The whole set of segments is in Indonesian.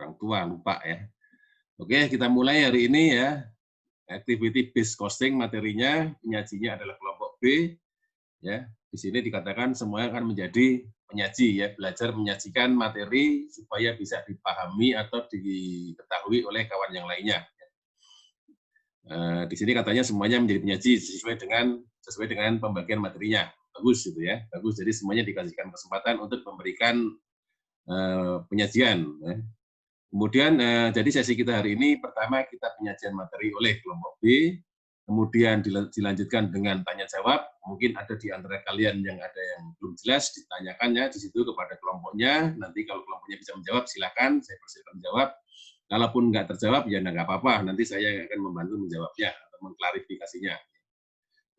orang tua lupa ya. Oke, kita mulai hari ini ya. Activity based costing materinya, penyajinya adalah kelompok B. Ya, di sini dikatakan semuanya akan menjadi penyaji ya, belajar menyajikan materi supaya bisa dipahami atau diketahui oleh kawan yang lainnya. Di sini katanya semuanya menjadi penyaji sesuai dengan pembagian materinya. Bagus gitu ya, bagus. Jadi semuanya dikasihkan kesempatan untuk memberikan penyajian. Ya. Kemudian jadi sesi kita hari ini pertama kita penyajian materi oleh kelompok B, kemudian dilanjutkan dengan tanya jawab. Mungkin ada di antara kalian yang ada yang belum jelas ditanyakannya di situ kepada kelompoknya. Nanti kalau kelompoknya bisa menjawab silakan saya persilakan menjawab. Kalaupun nggak terjawab ya nggak apa-apa. Nanti saya akan membantu menjawabnya atau mengklarifikasinya.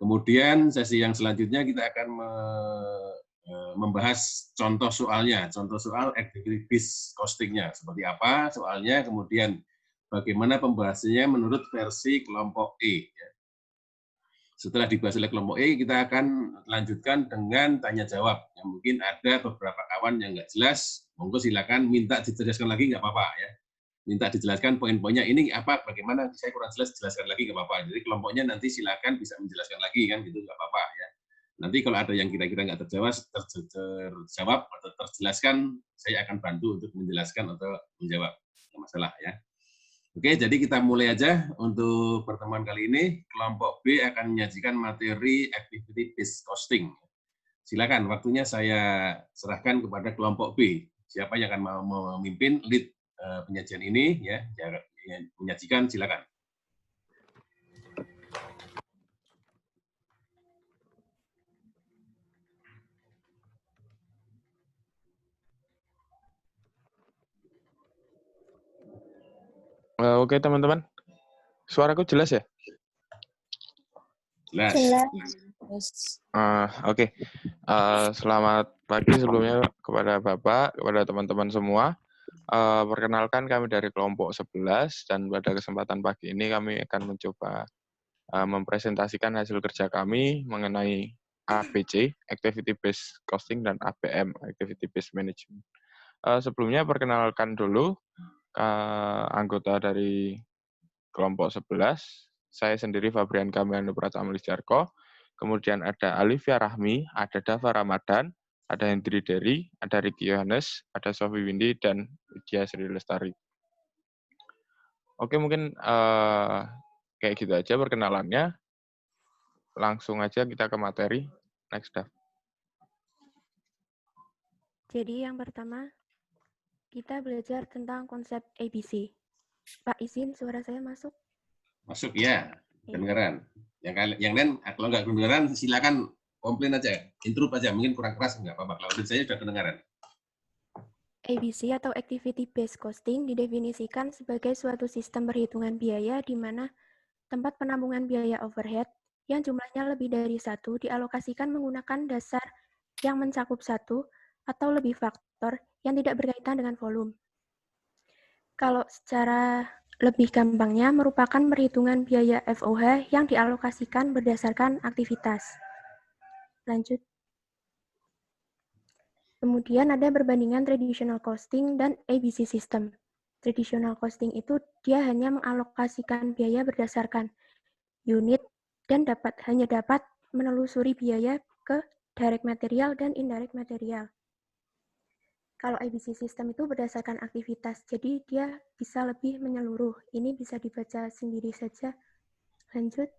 Kemudian sesi yang selanjutnya kita akan membahas contoh soalnya, contoh soal activity based costing-nya seperti apa soalnya, kemudian bagaimana pembahasannya menurut versi kelompok E. Setelah dibahas oleh kelompok E, kita akan lanjutkan dengan tanya jawab. Yang mungkin ada beberapa kawan yang nggak jelas, monggo silakan minta dijelaskan lagi nggak apa-apa ya. Minta dijelaskan poin-poinnya ini apa, bagaimana saya kurang jelas, jelaskan lagi nggak apa-apa. Jadi kelompoknya nanti silakan bisa menjelaskan lagi kan, gitu nggak apa-apa ya. Nanti kalau ada yang kira-kira nggak terjawab atau terjelaskan, saya akan bantu untuk menjelaskan atau menjawab. Nggak masalah ya. Oke, jadi kita mulai aja untuk pertemuan kali ini. Kelompok B akan menyajikan materi activity based costing. Silakan, waktunya saya serahkan kepada kelompok B. Siapa yang akan memimpin lead penyajian ini ya, menyajikan silakan. Oke teman-teman, suaraku jelas ya? Jelas. Oke. Selamat pagi sebelumnya kepada Bapak, kepada teman-teman semua. Perkenalkan kami dari kelompok 11 dan pada kesempatan pagi ini kami akan mencoba mempresentasikan hasil kerja kami mengenai ABC, Activity Based Costing, dan ABM, Activity Based Management. Sebelumnya perkenalkan dulu anggota dari kelompok 11, saya sendiri Fabrian Kamiano Pratama Lisjarko, kemudian ada Alivia Rahmi, ada Dava Ramadan, ada Hendri Dery, ada Ricky Yohanes, ada Sofi Windy, dan Widya Sri Lestari. Oke, mungkin kayak gitu aja perkenalannya. Langsung aja kita ke materi. Next, Dav. Jadi yang pertama, kita belajar tentang konsep ABC. Pak, izin suara saya masuk? Masuk ya, kedengaran. Yang lain kalau nggak kedengaran silakan komplain aja, intrup aja, mungkin kurang keras nggak apa-apa. Kalau saya sudah kedengaran. ABC atau Activity Based Costing didefinisikan sebagai suatu sistem perhitungan biaya di mana tempat penampungan biaya overhead yang jumlahnya lebih dari satu dialokasikan menggunakan dasar yang mencakup satu atau lebih faktor yang tidak berkaitan dengan volume. Kalau secara lebih gampangnya merupakan perhitungan biaya FOH yang dialokasikan berdasarkan aktivitas. Lanjut. Kemudian ada perbandingan traditional costing dan ABC system. Traditional costing itu dia hanya mengalokasikan biaya berdasarkan unit dan hanya dapat menelusuri biaya ke direct material dan indirect material. Kalau ABC system itu berdasarkan aktivitas, jadi dia bisa lebih menyeluruh. Ini bisa dibaca sendiri saja. Lanjut.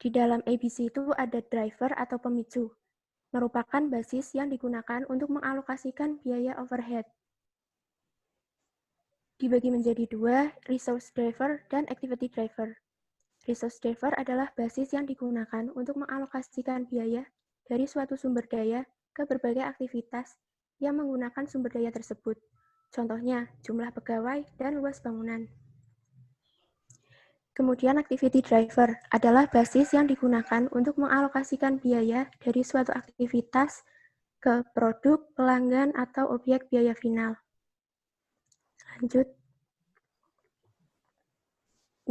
Di dalam ABC itu ada driver atau pemicu, merupakan basis yang digunakan untuk mengalokasikan biaya overhead. Dibagi menjadi dua, resource driver dan activity driver. Resource driver adalah basis yang digunakan untuk mengalokasikan biaya dari suatu sumber daya ke berbagai aktivitas yang menggunakan sumber daya tersebut. Contohnya, jumlah pegawai dan luas bangunan. Kemudian activity driver adalah basis yang digunakan untuk mengalokasikan biaya dari suatu aktivitas ke produk, pelanggan, atau objek biaya final. Lanjut.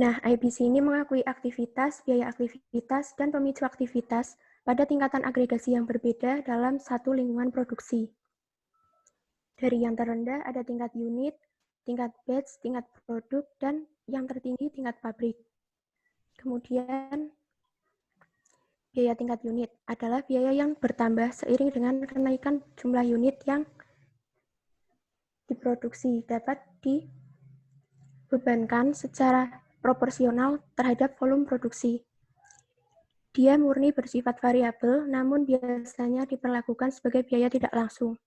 Nah, ABC ini mengakui aktivitas, biaya aktivitas, dan pemicu aktivitas pada tingkatan agregasi yang berbeda dalam satu lingkungan produksi. Dari yang terendah ada tingkat unit, tingkat batch, tingkat produk, dan yang tertinggi tingkat pabrik. Kemudian, biaya tingkat unit adalah biaya yang bertambah seiring dengan kenaikan jumlah unit yang diproduksi, dapat dibebankan secara proporsional terhadap volume produksi. Dia murni bersifat variabel, namun biasanya diperlakukan sebagai biaya tidak langsung.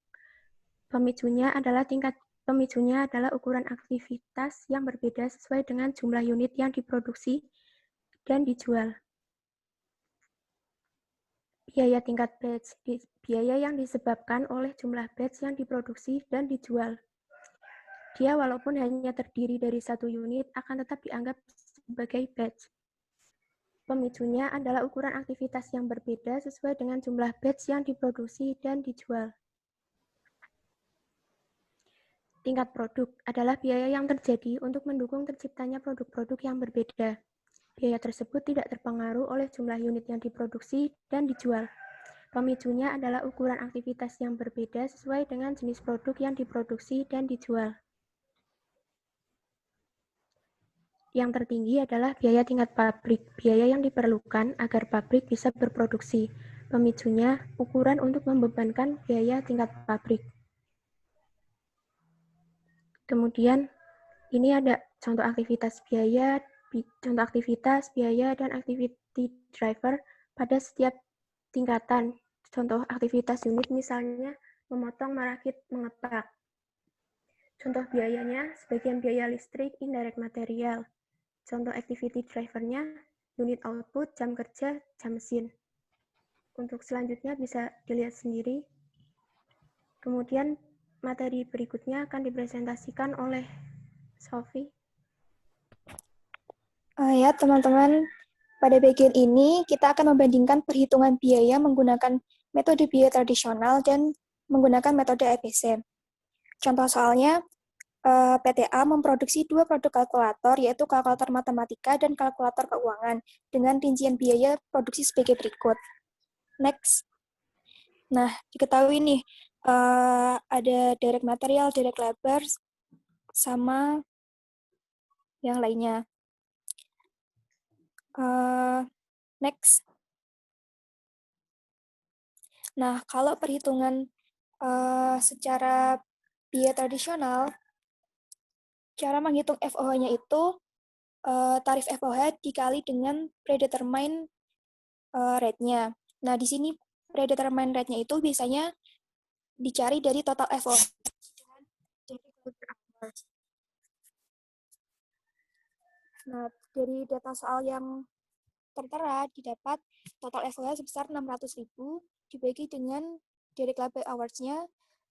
Pemicunya adalah ukuran aktivitas yang berbeda sesuai dengan jumlah unit yang diproduksi dan dijual. Biaya tingkat batch, biaya yang disebabkan oleh jumlah batch yang diproduksi dan dijual. Dia walaupun hanya terdiri dari satu unit, akan tetap dianggap sebagai batch. Pemicunya adalah ukuran aktivitas yang berbeda sesuai dengan jumlah batch yang diproduksi dan dijual. Tingkat produk adalah biaya yang terjadi untuk mendukung terciptanya produk-produk yang berbeda. Biaya tersebut tidak terpengaruh oleh jumlah unit yang diproduksi dan dijual. Pemicunya adalah ukuran aktivitas yang berbeda sesuai dengan jenis produk yang diproduksi dan dijual. Yang tertinggi adalah biaya tingkat pabrik, biaya yang diperlukan agar pabrik bisa berproduksi. Pemicunya, ukuran untuk membebankan biaya tingkat pabrik. Kemudian, ini ada contoh aktivitas biaya, dan activity driver pada setiap tingkatan. Contoh aktivitas unit misalnya memotong, merakit, mengepak. Contoh biayanya, sebagian biaya listrik, indirect material. Contoh activity driver-nya, unit output, jam kerja, jam mesin. Untuk selanjutnya bisa dilihat sendiri. Kemudian materi berikutnya akan dipresentasikan oleh Sophie. Ya, teman-teman, pada bagian ini kita akan membandingkan perhitungan biaya menggunakan metode biaya tradisional dan menggunakan metode EBC. Contoh soalnya, PTA memproduksi dua produk kalkulator, yaitu kalkulator matematika dan kalkulator keuangan, dengan rincian biaya produksi sebagai berikut. Next. Nah, diketahui nih, ada direct material, direct labor, sama yang lainnya. Next. Nah, kalau perhitungan secara biaya tradisional, cara menghitung FOH-nya itu tarif FOH dikali dengan predetermined rate-nya. Nah, di sini predetermined rate-nya itu biasanya dicari dari total FOH. Nah, dari data soal yang tertera didapat total FOH sebesar 600.000 dibagi dengan direct labor hours-nya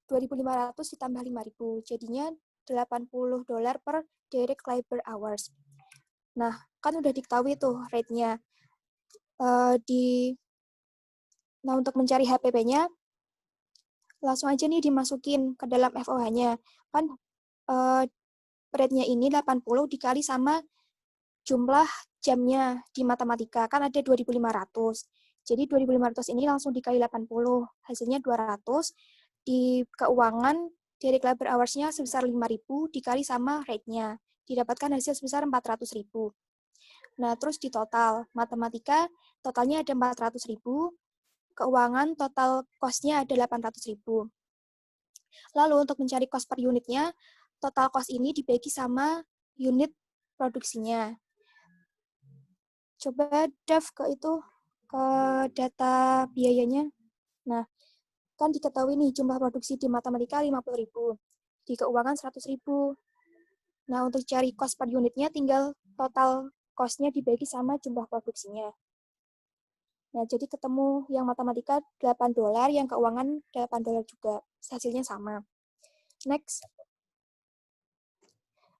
2.500 ditambah 5.000, jadinya $80 per direct labor hours. Nah, kan udah diketahui tuh rate-nya. Nah, untuk mencari HPP-nya, langsung aja nih dimasukin ke dalam FOH-nya. Kan rate-nya ini 80 dikali sama jumlah jamnya di matematika, kan ada 2.500. Jadi 2.500 ini langsung dikali 80, hasilnya 200. Di keuangan, direct labor hours-nya sebesar 5.000 dikali sama rate-nya. Didapatkan hasil sebesar 400.000. Nah, terus di total, matematika totalnya ada 400.000, keuangan total cost-nya ada 800.000. Lalu untuk mencari cost per unitnya, total cost ini dibagi sama unit produksinya. Coba ke data biayanya. Nah, kan diketahui nih jumlah produksi di matematika 50.000, di keuangan 100.000. Nah, untuk cari cost per unitnya tinggal total cost-nya dibagi sama jumlah produksinya. Nah, jadi ketemu yang matematika $8, yang keuangan $8 juga. Hasilnya sama. Next.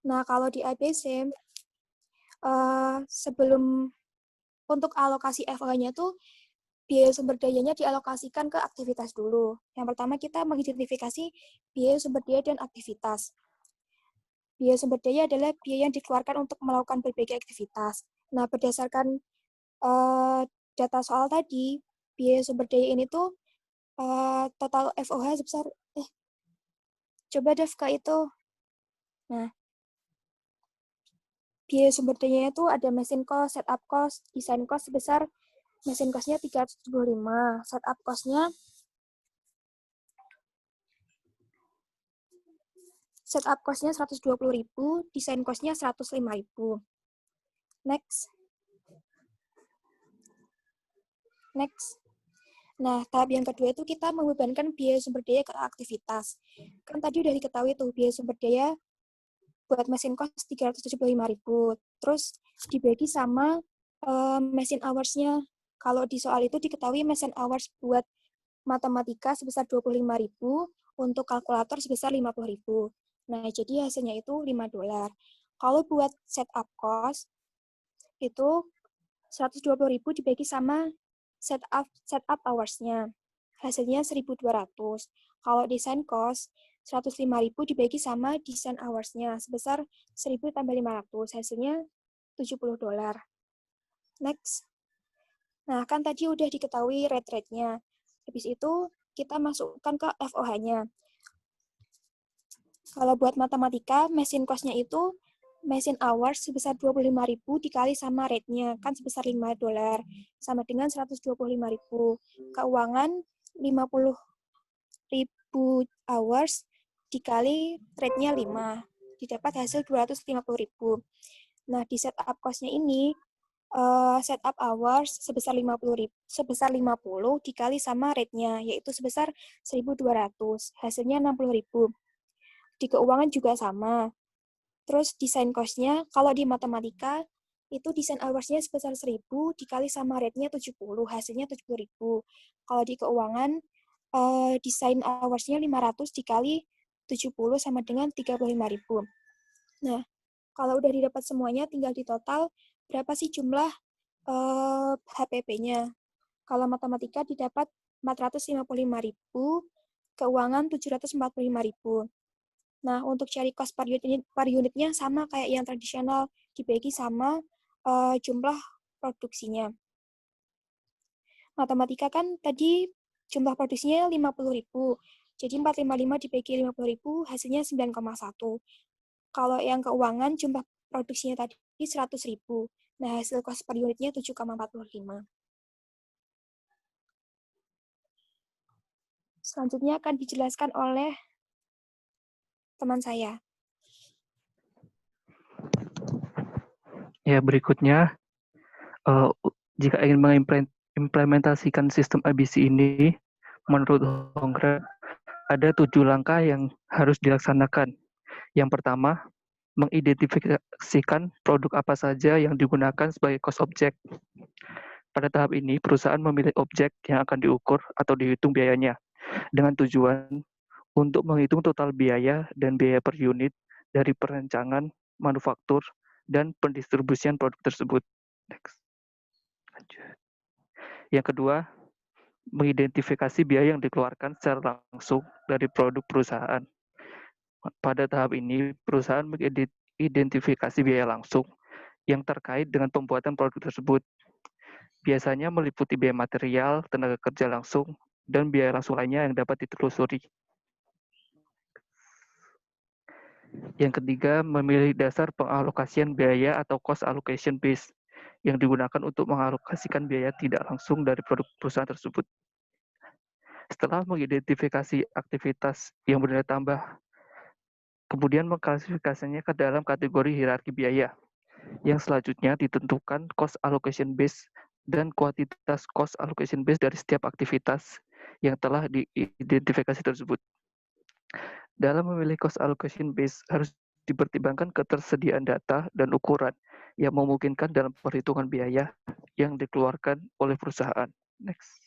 Nah, kalau di ABC, sebelum untuk alokasi FOH-nya tuh, biaya sumber dayanya dialokasikan ke aktivitas dulu. Yang pertama kita mengidentifikasi biaya sumber daya dan aktivitas. Biaya sumber daya adalah biaya yang dikeluarkan untuk melakukan berbagai aktivitas. Nah, berdasarkan data soal tadi, biaya sumber daya ini tuh total FOH sebesar Coba Devka itu. Nah, biaya sumber dayanya itu ada mesin cost, setup cost, desain cost sebesar mesin cost-nya 375, setup cost-nya setup cost-nya 120.000, desain cost-nya 105.000. Next. Nah, tahap yang kedua itu kita membebankan biaya sumber daya ke aktivitas. Kan tadi udah diketahui tuh biaya sumber daya buat mesin cost 375.000. Terus dibagi sama mesin hours-nya. Kalau di soal itu diketahui mesin hours buat matematika sebesar 25.000, untuk kalkulator sebesar 50.000. Nah, jadi hasilnya itu $5. Kalau buat setup cost itu 120.000 dibagi sama setup hours-nya. Hasilnya 1.200. Kalau desain cost 105.000 dibagi sama desain hours-nya sebesar 1.000 tambah 500. Hasilnya $70. Next. Nah, kan tadi udah diketahui rate-nya. Habis itu kita masukkan ke FOH-nya. Kalau buat matematika, mesin cost-nya itu mesin hours sebesar 25.000 dikali sama rate-nya, kan sebesar $5, sama dengan 125.000. Keuangan 50.000 hours dikali rate-nya 5, didapat hasil 250.000. Nah, di setup cost-nya ini, setup hours sebesar 50 dikali sama rate-nya, yaitu sebesar 1.200, hasilnya 60.000. Di keuangan juga sama. Terus desain cost-nya, kalau di matematika, itu desain hours-nya sebesar 1.000 dikali sama rate-nya 70, hasilnya 70.000. Kalau di keuangan, desain hours-nya 500 dikali 70 sama dengan 35.000. Nah, kalau udah didapat semuanya, tinggal di total berapa sih jumlah HPP-nya. Kalau matematika didapat 455.000, keuangan 745.000. Nah, untuk cari cost per unitnya sama kayak yang tradisional, dibagi sama jumlah produksinya. Matematika kan tadi jumlah produksinya 50.000, jadi 455 dibagi 50.000, hasilnya 9,1. Kalau yang keuangan, jumlah produksinya tadi 100.000. Nah, hasil cost per unitnya 7,45. Selanjutnya akan dijelaskan oleh teman saya. Ya, berikutnya, jika ingin mengimplementasikan sistem ABC ini, menurut Hongkran, ada 7 langkah yang harus dilaksanakan. Yang pertama, mengidentifikasikan produk apa saja yang digunakan sebagai cost object. Pada tahap ini, perusahaan memilih objek yang akan diukur atau dihitung biayanya, dengan tujuan untuk menghitung total biaya dan biaya per unit dari perancangan, manufaktur, dan pendistribusian produk tersebut. Next. Yang kedua, mengidentifikasi biaya yang dikeluarkan secara langsung dari produk perusahaan. Pada tahap ini, perusahaan mengidentifikasi biaya langsung yang terkait dengan pembuatan produk tersebut. Biasanya meliputi biaya material, tenaga kerja langsung, dan biaya langsung lainnya yang dapat ditelusuri. Yang ketiga, memilih dasar pengalokasian biaya atau cost allocation base yang digunakan untuk mengalokasikan biaya tidak langsung dari produk perusahaan tersebut. Setelah mengidentifikasi aktivitas yang bernilai tambah, kemudian mengklasifikasinya ke dalam kategori hierarki biaya, yang selanjutnya ditentukan cost allocation base dan kuantitas cost allocation base dari setiap aktivitas yang telah diidentifikasi tersebut. Dalam memilih cost allocation base harus dipertimbangkan ketersediaan data dan ukuran yang memungkinkan dalam perhitungan biaya yang dikeluarkan oleh perusahaan. Next.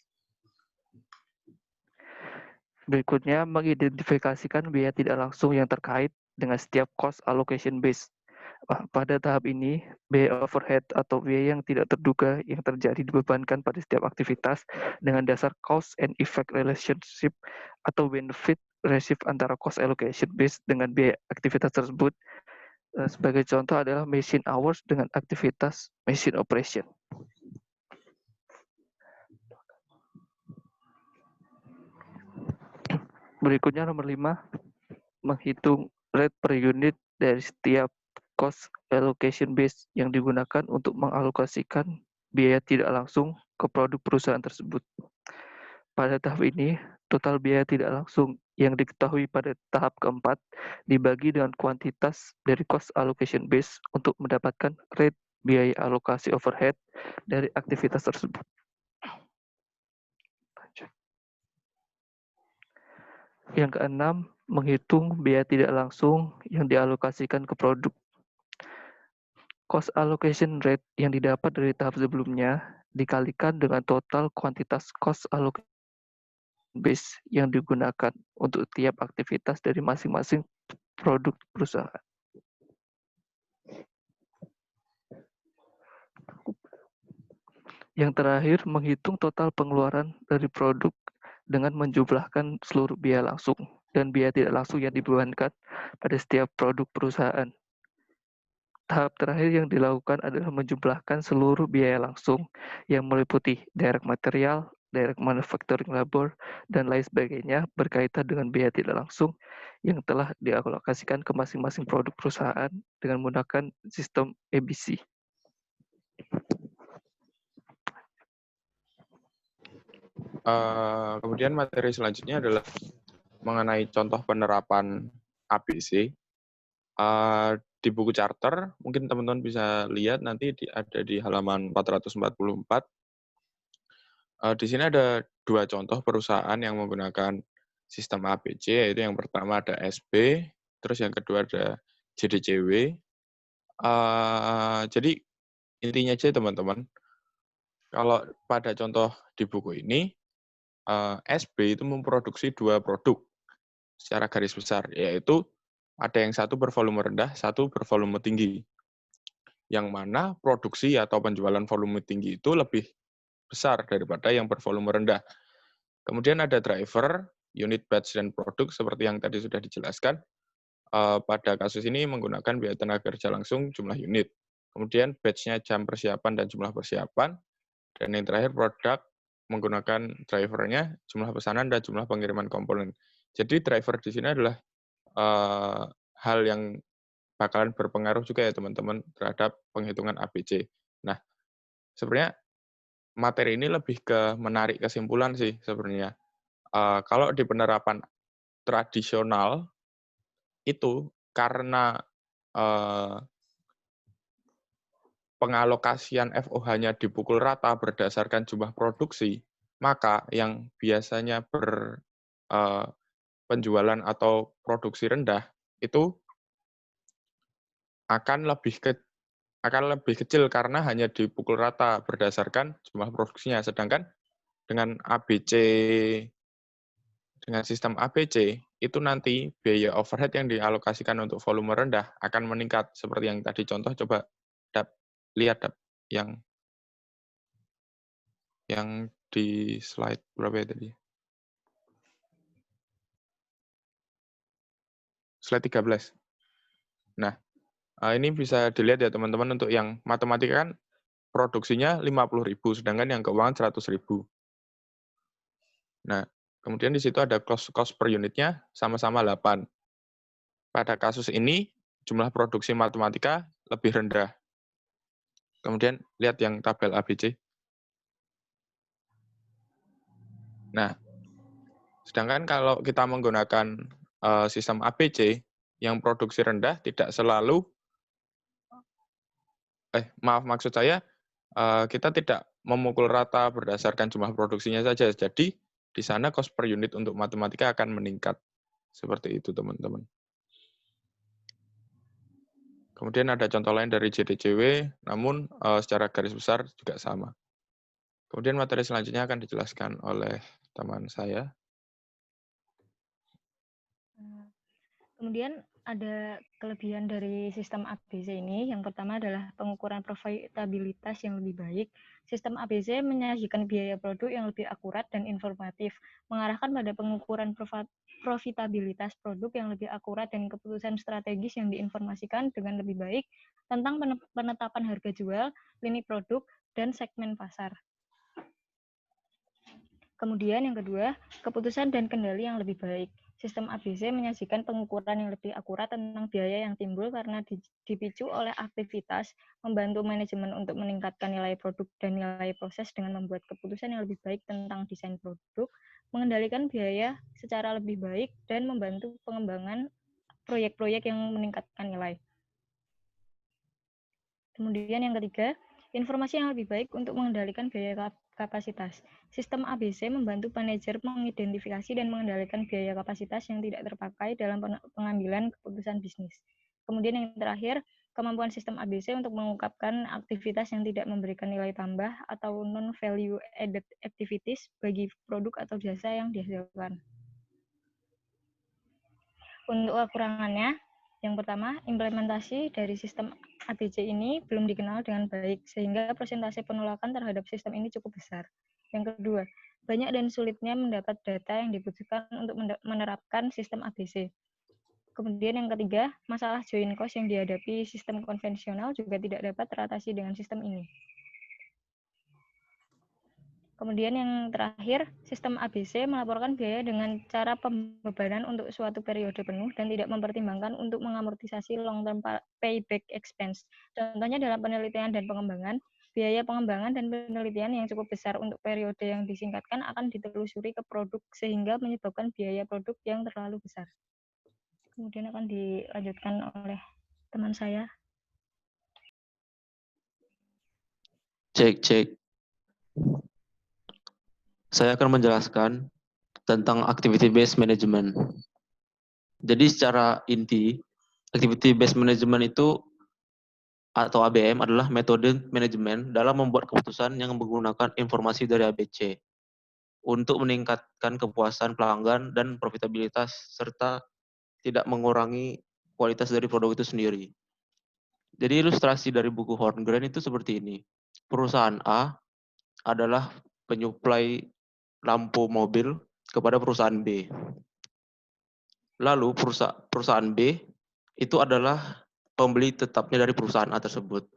Berikutnya, mengidentifikasikan biaya tidak langsung yang terkait dengan setiap cost allocation base. Pada tahap ini, biaya overhead atau biaya yang tidak terduga yang terjadi dibebankan pada setiap aktivitas dengan dasar cause and effect relationship atau benefit ratio antara cost allocation base dengan biaya aktivitas tersebut. Sebagai contoh adalah machine hours dengan aktivitas machine operation. Berikutnya nomor 5, menghitung rate per unit dari setiap cost allocation base yang digunakan untuk mengalokasikan biaya tidak langsung ke produk perusahaan tersebut. Pada tahap ini, total biaya tidak langsung yang diketahui pada tahap keempat dibagi dengan kuantitas dari cost allocation base untuk mendapatkan rate biaya alokasi overhead dari aktivitas tersebut. Yang keenam, menghitung biaya tidak langsung yang dialokasikan ke produk. Cost allocation rate yang didapat dari tahap sebelumnya dikalikan dengan total kuantitas cost allocation base yang digunakan untuk tiap aktivitas dari masing-masing produk perusahaan. Yang terakhir, menghitung total pengeluaran dari produk dengan menjumlahkan seluruh biaya langsung dan biaya tidak langsung yang dibebankan pada setiap produk perusahaan. Tahap terakhir yang dilakukan adalah menjumlahkan seluruh biaya langsung yang meliputi direct material, direct manufacturing labor, dan lain sebagainya berkaitan dengan biaya tidak langsung yang telah dialokasikan ke masing-masing produk perusahaan dengan menggunakan sistem ABC. Kemudian materi selanjutnya adalah mengenai contoh penerapan ABC. Di buku charter, mungkin teman-teman bisa lihat nanti ada di halaman 444. Di sini ada dua contoh perusahaan yang menggunakan sistem ABC, yaitu yang pertama ada SB, terus yang kedua ada JDCW. Jadi intinya aja teman-teman, kalau pada contoh di buku ini, SB itu memproduksi dua produk secara garis besar, yaitu ada yang satu bervolume rendah, satu bervolume tinggi. Yang mana produksi atau penjualan volume tinggi itu lebih besar daripada yang bervolume rendah. Kemudian ada driver, unit batch dan produk seperti yang tadi sudah dijelaskan. Pada kasus ini menggunakan biaya tenaga kerja langsung jumlah unit. Kemudian batch-nya jam persiapan dan jumlah persiapan. Dan yang terakhir produk menggunakan drivernya, jumlah pesanan dan jumlah pengiriman komponen. Jadi driver di sini adalah hal yang bakalan berpengaruh juga ya teman-teman terhadap penghitungan ABC. Nah, sebenarnya materi ini lebih ke menarik kesimpulan sih sebenarnya. Kalau di penerapan tradisional itu karena pengalokasian FOH-nya dipukul rata berdasarkan jumlah produksi, maka yang biasanya penjualan atau produksi rendah itu akan lebih kecil karena hanya dipukul rata berdasarkan jumlah produksinya. Sedangkan dengan sistem ABC itu nanti biaya overhead yang dialokasikan untuk volume rendah akan meningkat seperti yang tadi contoh. Coba lihat yang di slide berapa ya tadi? Slide 13. Nah, ini bisa dilihat ya teman-teman, untuk yang matematika kan produksinya 50.000, sedangkan yang keuangan 100.000. Nah, kemudian di situ ada cost per unitnya sama-sama 8. Pada kasus ini, jumlah produksi matematika lebih rendah. Kemudian lihat yang tabel ABC. Nah, sedangkan kalau kita menggunakan sistem ABC, yang produksi rendah tidak selalu, maksud saya, kita tidak memukul rata berdasarkan jumlah produksinya saja. Jadi, di sana cost per unit untuk matematika akan meningkat. Seperti itu, teman-teman. Kemudian ada contoh lain dari JDCW, namun secara garis besar juga sama. Kemudian materi selanjutnya akan dijelaskan oleh teman saya. Kemudian ada kelebihan dari sistem ABC ini. Yang pertama adalah pengukuran profitabilitas yang lebih baik. Sistem ABC menyajikan biaya produk yang lebih akurat dan informatif, mengarahkan pada pengukuran profitabilitas produk yang lebih akurat dan keputusan strategis yang diinformasikan dengan lebih baik tentang penetapan harga jual, lini produk, dan segmen pasar. Kemudian yang kedua, keputusan dan kendali yang lebih baik. Sistem ABC menyajikan pengukuran yang lebih akurat tentang biaya yang timbul karena dipicu oleh aktivitas, membantu manajemen untuk meningkatkan nilai produk dan nilai proses dengan membuat keputusan yang lebih baik tentang desain produk, mengendalikan biaya secara lebih baik, dan membantu pengembangan proyek-proyek yang meningkatkan nilai. Kemudian yang ketiga, informasi yang lebih baik untuk mengendalikan biaya kapasitas. Sistem ABC membantu manajer mengidentifikasi dan mengendalikan biaya kapasitas yang tidak terpakai dalam pengambilan keputusan bisnis. Kemudian yang terakhir, kemampuan sistem ABC untuk mengungkapkan aktivitas yang tidak memberikan nilai tambah atau non-value added activities bagi produk atau jasa yang dihasilkan. Untuk kekurangannya, yang pertama, implementasi dari sistem ABC ini belum dikenal dengan baik, sehingga persentase penolakan terhadap sistem ini cukup besar. Yang kedua, banyak dan sulitnya mendapat data yang dibutuhkan untuk menerapkan sistem ABC. Kemudian yang ketiga, masalah join cost yang dihadapi sistem konvensional juga tidak dapat teratasi dengan sistem ini. Kemudian yang terakhir, sistem ABC melaporkan biaya dengan cara pembebanan untuk suatu periode penuh dan tidak mempertimbangkan untuk mengamortisasi long-term payback expense. Contohnya dalam penelitian dan pengembangan, biaya pengembangan dan penelitian yang cukup besar untuk periode yang disingkatkan akan ditelusuri ke produk sehingga menyebabkan biaya produk yang terlalu besar. Kemudian akan dilanjutkan oleh teman saya. Cek. Saya akan menjelaskan tentang activity based management. Jadi secara inti, activity based management itu atau ABM adalah metode manajemen dalam membuat keputusan yang menggunakan informasi dari ABC untuk meningkatkan kepuasan pelanggan dan profitabilitas serta tidak mengurangi kualitas dari produk itu sendiri. Jadi ilustrasi dari buku Horngren itu seperti ini. Perusahaan A adalah penyuplai lampu mobil kepada perusahaan B. Lalu perusahaan B itu adalah pembeli tetapnya dari perusahaan A tersebut.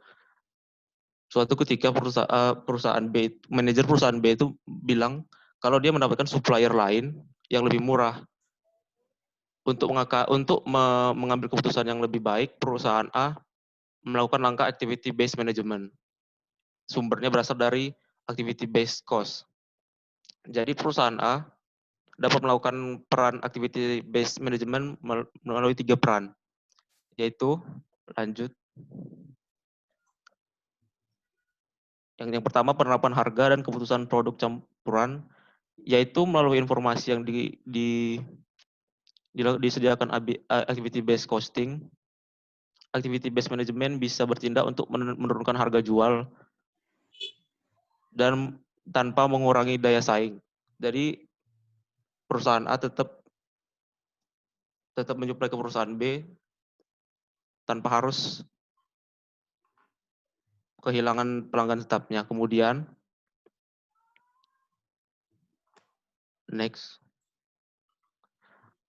Suatu ketika perusahaan B, manajer perusahaan B itu bilang kalau dia mendapatkan supplier lain yang lebih murah. Untuk mengambil keputusan yang lebih baik, perusahaan A melakukan langkah activity based management. Sumbernya berasal dari activity based cost. Jadi perusahaan A dapat melakukan peran activity based management melalui 3 peran, yaitu lanjut. Yang pertama, penerapan harga dan keputusan produk campuran, yaitu melalui informasi yang disediakan activity based costing. Activity based management bisa bertindak untuk menurunkan harga jual dan tanpa mengurangi daya saing. Jadi perusahaan A tetap menyuplai ke perusahaan B tanpa harus kehilangan pelanggan tetapnya. Kemudian next.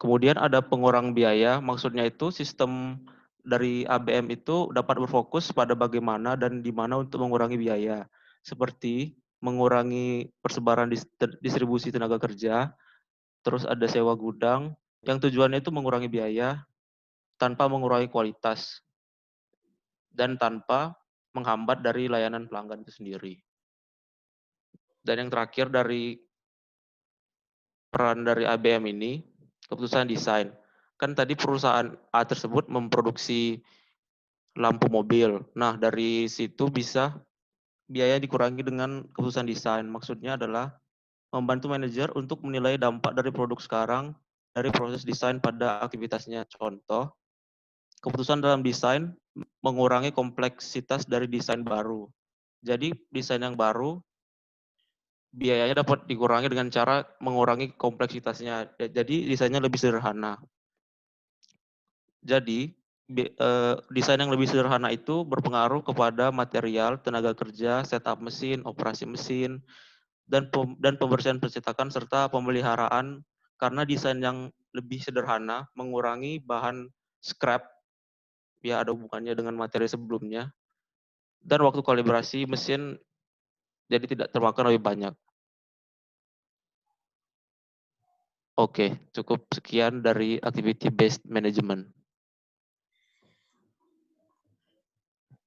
Kemudian ada pengurang biaya, maksudnya itu sistem dari ABM itu dapat berfokus pada bagaimana dan di mana untuk mengurangi biaya, seperti mengurangi persebaran distribusi tenaga kerja, terus ada sewa gudang, yang tujuannya itu mengurangi biaya tanpa mengurangi kualitas dan tanpa menghambat dari layanan pelanggan itu sendiri. Dan yang terakhir dari peran dari ABM ini, keputusan desain. Kan tadi perusahaan A tersebut memproduksi lampu mobil. Nah, dari situ bisa biaya dikurangi dengan keputusan desain. Maksudnya adalah membantu manajer untuk menilai dampak dari produk sekarang dari proses desain pada aktivitasnya. Contoh, keputusan dalam desain mengurangi kompleksitas dari desain baru. Jadi, desain yang baru biayanya dapat dikurangi dengan cara mengurangi kompleksitasnya. Jadi, desainnya lebih sederhana. Jadi, desain yang lebih sederhana itu berpengaruh kepada material, tenaga kerja, setup mesin, operasi mesin, dan pembersihan percetakan serta pemeliharaan karena desain yang lebih sederhana mengurangi bahan scrap, ya ada hubungannya dengan materi sebelumnya, dan waktu kalibrasi mesin jadi tidak termakan lebih banyak. Oke, cukup sekian dari activity based management.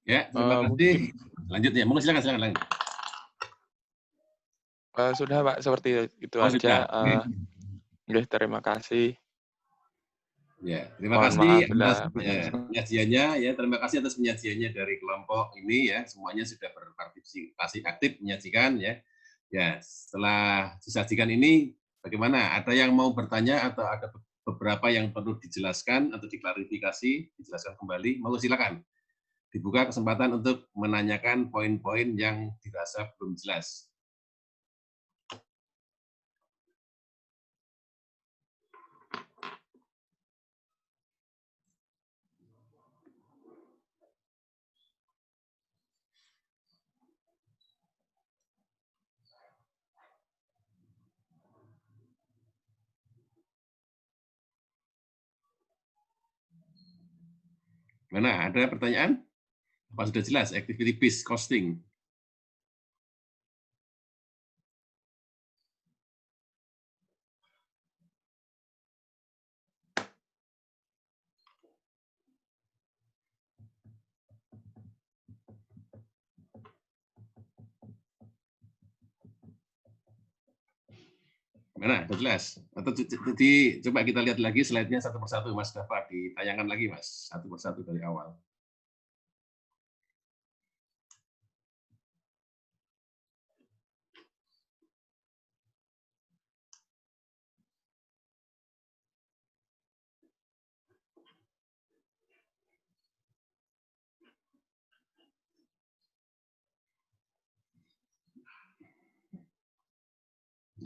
Ya, terima kasih. Lanjut ya, monggo silakan lanjut. Sudah Pak, seperti itu Oh, aja. sudah. Terima kasih. Ya, terima Mohon kasih maaf atas bila penyajiannya ya. Terima kasih atas penyajiannya dari kelompok ini ya. Semuanya sudah berpartisipasi aktif menyajikan ya. Ya, setelah disajikan ini bagaimana? Ada yang mau bertanya atau ada beberapa yang perlu dijelaskan atau diklarifikasi, dijelaskan kembali? Mau silakan. Dibuka kesempatan untuk menanyakan poin-poin yang dirasa belum jelas. Mana? Ada pertanyaan? Apa sudah jelas? Activity based costing. Mana? Sudah jelas? Atau coba kita lihat lagi slide-nya satu persatu, Mas Dafa. Ditayangkan lagi, Mas. Satu persatu dari awal.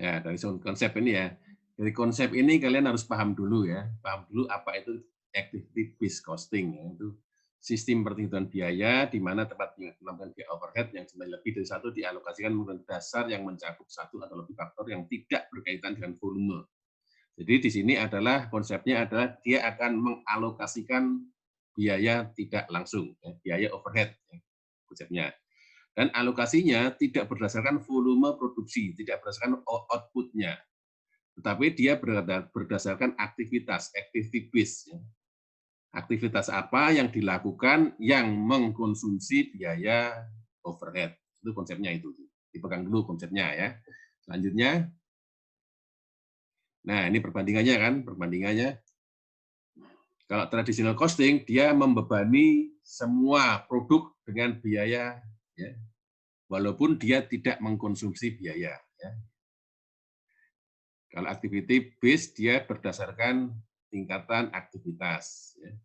Ya, dari konsep ini ya. Dari konsep ini kalian harus paham dulu ya. Paham dulu apa itu activity based costing. Itu sistem perhitungan biaya di mana tempat melakukan biaya overhead yang sebenarnya lebih dari satu dialokasikan menggunakan dasar yang mencakup satu atau lebih faktor yang tidak berkaitan dengan volume. Jadi di sini adalah konsepnya adalah dia akan mengalokasikan biaya tidak langsung, ya, biaya overhead ya, konsepnya. Dan alokasinya tidak berdasarkan volume produksi, tidak berdasarkan output-nya, tetapi dia berdasarkan aktivitas, activity base. Ya. Aktivitas apa yang dilakukan yang mengkonsumsi biaya overhead. Itu konsepnya itu. Dipegang dulu konsepnya ya. Selanjutnya, nah ini perbandingannya kan, perbandingannya. Kalau traditional costing, dia membebani semua produk dengan biaya, ya, walaupun dia tidak mengkonsumsi biaya. Ya. Kalau activity based, dia berdasarkan tingkatan aktivitas. Ya.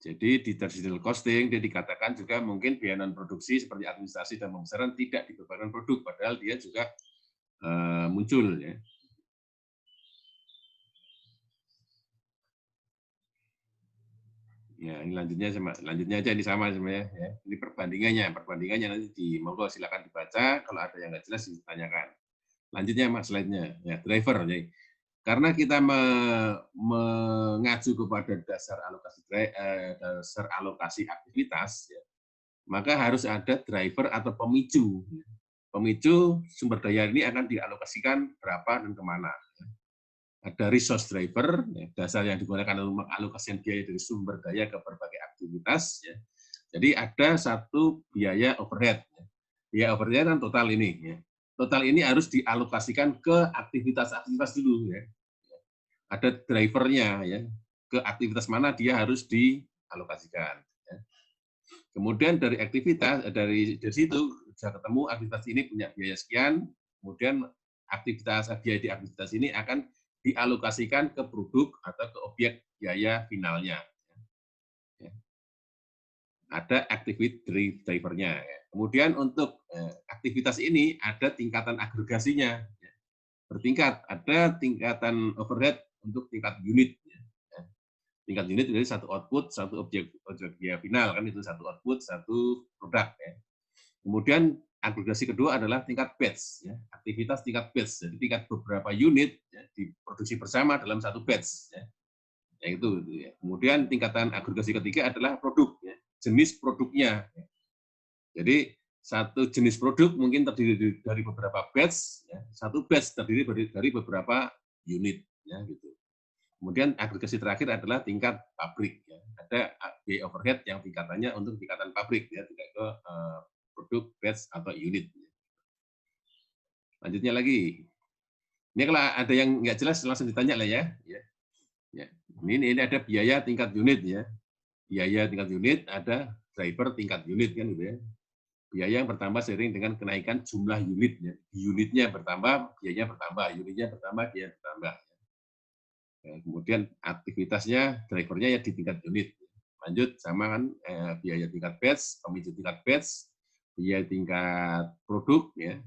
Jadi di traditional costing, dia dikatakan juga mungkin biaya non-produksi seperti administrasi dan pemasaran tidak dibebankan produk, padahal dia juga muncul. Ya. Ya, ini lanjutnya aja ini sama sebenarnya. Ya. Ini perbandingannya nanti monggo silakan dibaca. Kalau ada yang nggak jelas ditanyakan. Lanjutnya Mas slide-nya. Ya, driver. Ya. Karena kita mengacu kepada dasar alokasi aktivitas, ya, maka harus ada driver atau pemicu. Pemicu sumber daya ini akan dialokasikan berapa dan kemana. Ada resource driver, ya, dasar yang digunakan untuk mengalokasikan biaya dari sumber daya ke berbagai aktivitas. Ya. Jadi ada satu biaya overhead. Ya. Biaya overhead kan total ini. Ya. Total ini harus dialokasikan ke aktivitas-aktivitas dulu. Ya. Ada drivernya, ya. Ke aktivitas mana dia harus dialokasikan. Ya. Kemudian dari aktivitas, dari situ bisa ketemu aktivitas ini punya biaya sekian, kemudian biaya di aktivitas ini akan dialokasikan ke produk atau ke objek biaya finalnya. Ya. Ada activity drivernya. Ya. Kemudian untuk aktivitas ini ada tingkatan agregasinya. Ya. Bertingkat, ada tingkatan overhead untuk tingkat unit. Ya. Tingkat unit dari satu output, satu objek biaya final, kan itu satu output, satu produk. Ya. Kemudian agregasi kedua adalah tingkat batch, ya. Aktivitas tingkat batch, jadi tingkat beberapa unit ya, diproduksi bersama dalam satu batch. Ya. Itu, ya. Kemudian tingkatan agregasi ketiga adalah produk, ya. Jenis produknya. Ya. Jadi satu jenis produk mungkin terdiri dari beberapa batch, ya. Satu batch terdiri dari beberapa unit, ya, gitu. Kemudian agregasi terakhir adalah tingkat pabrik. Ya. Ada biaya overhead yang tingkatannya untuk tingkatan pabrik, ya, tidak ke produk, batch atau unit. Lanjutnya lagi, ini kalau ada yang nggak jelas langsung ditanya lah ya. Ya. Ini ada biaya tingkat unit, ya. Biaya tingkat unit, ada driver tingkat unit, kan gitu ya. Biaya yang bertambah seiring dengan kenaikan jumlah unit. Ya. Unitnya bertambah, biayanya bertambah. Unitnya bertambah, biaya bertambah. Ya, kemudian aktivitasnya, drivernya ya di tingkat unit. Lanjut sama kan biaya tingkat batch, pemicu tingkat batch, biaya tingkat produk, ya.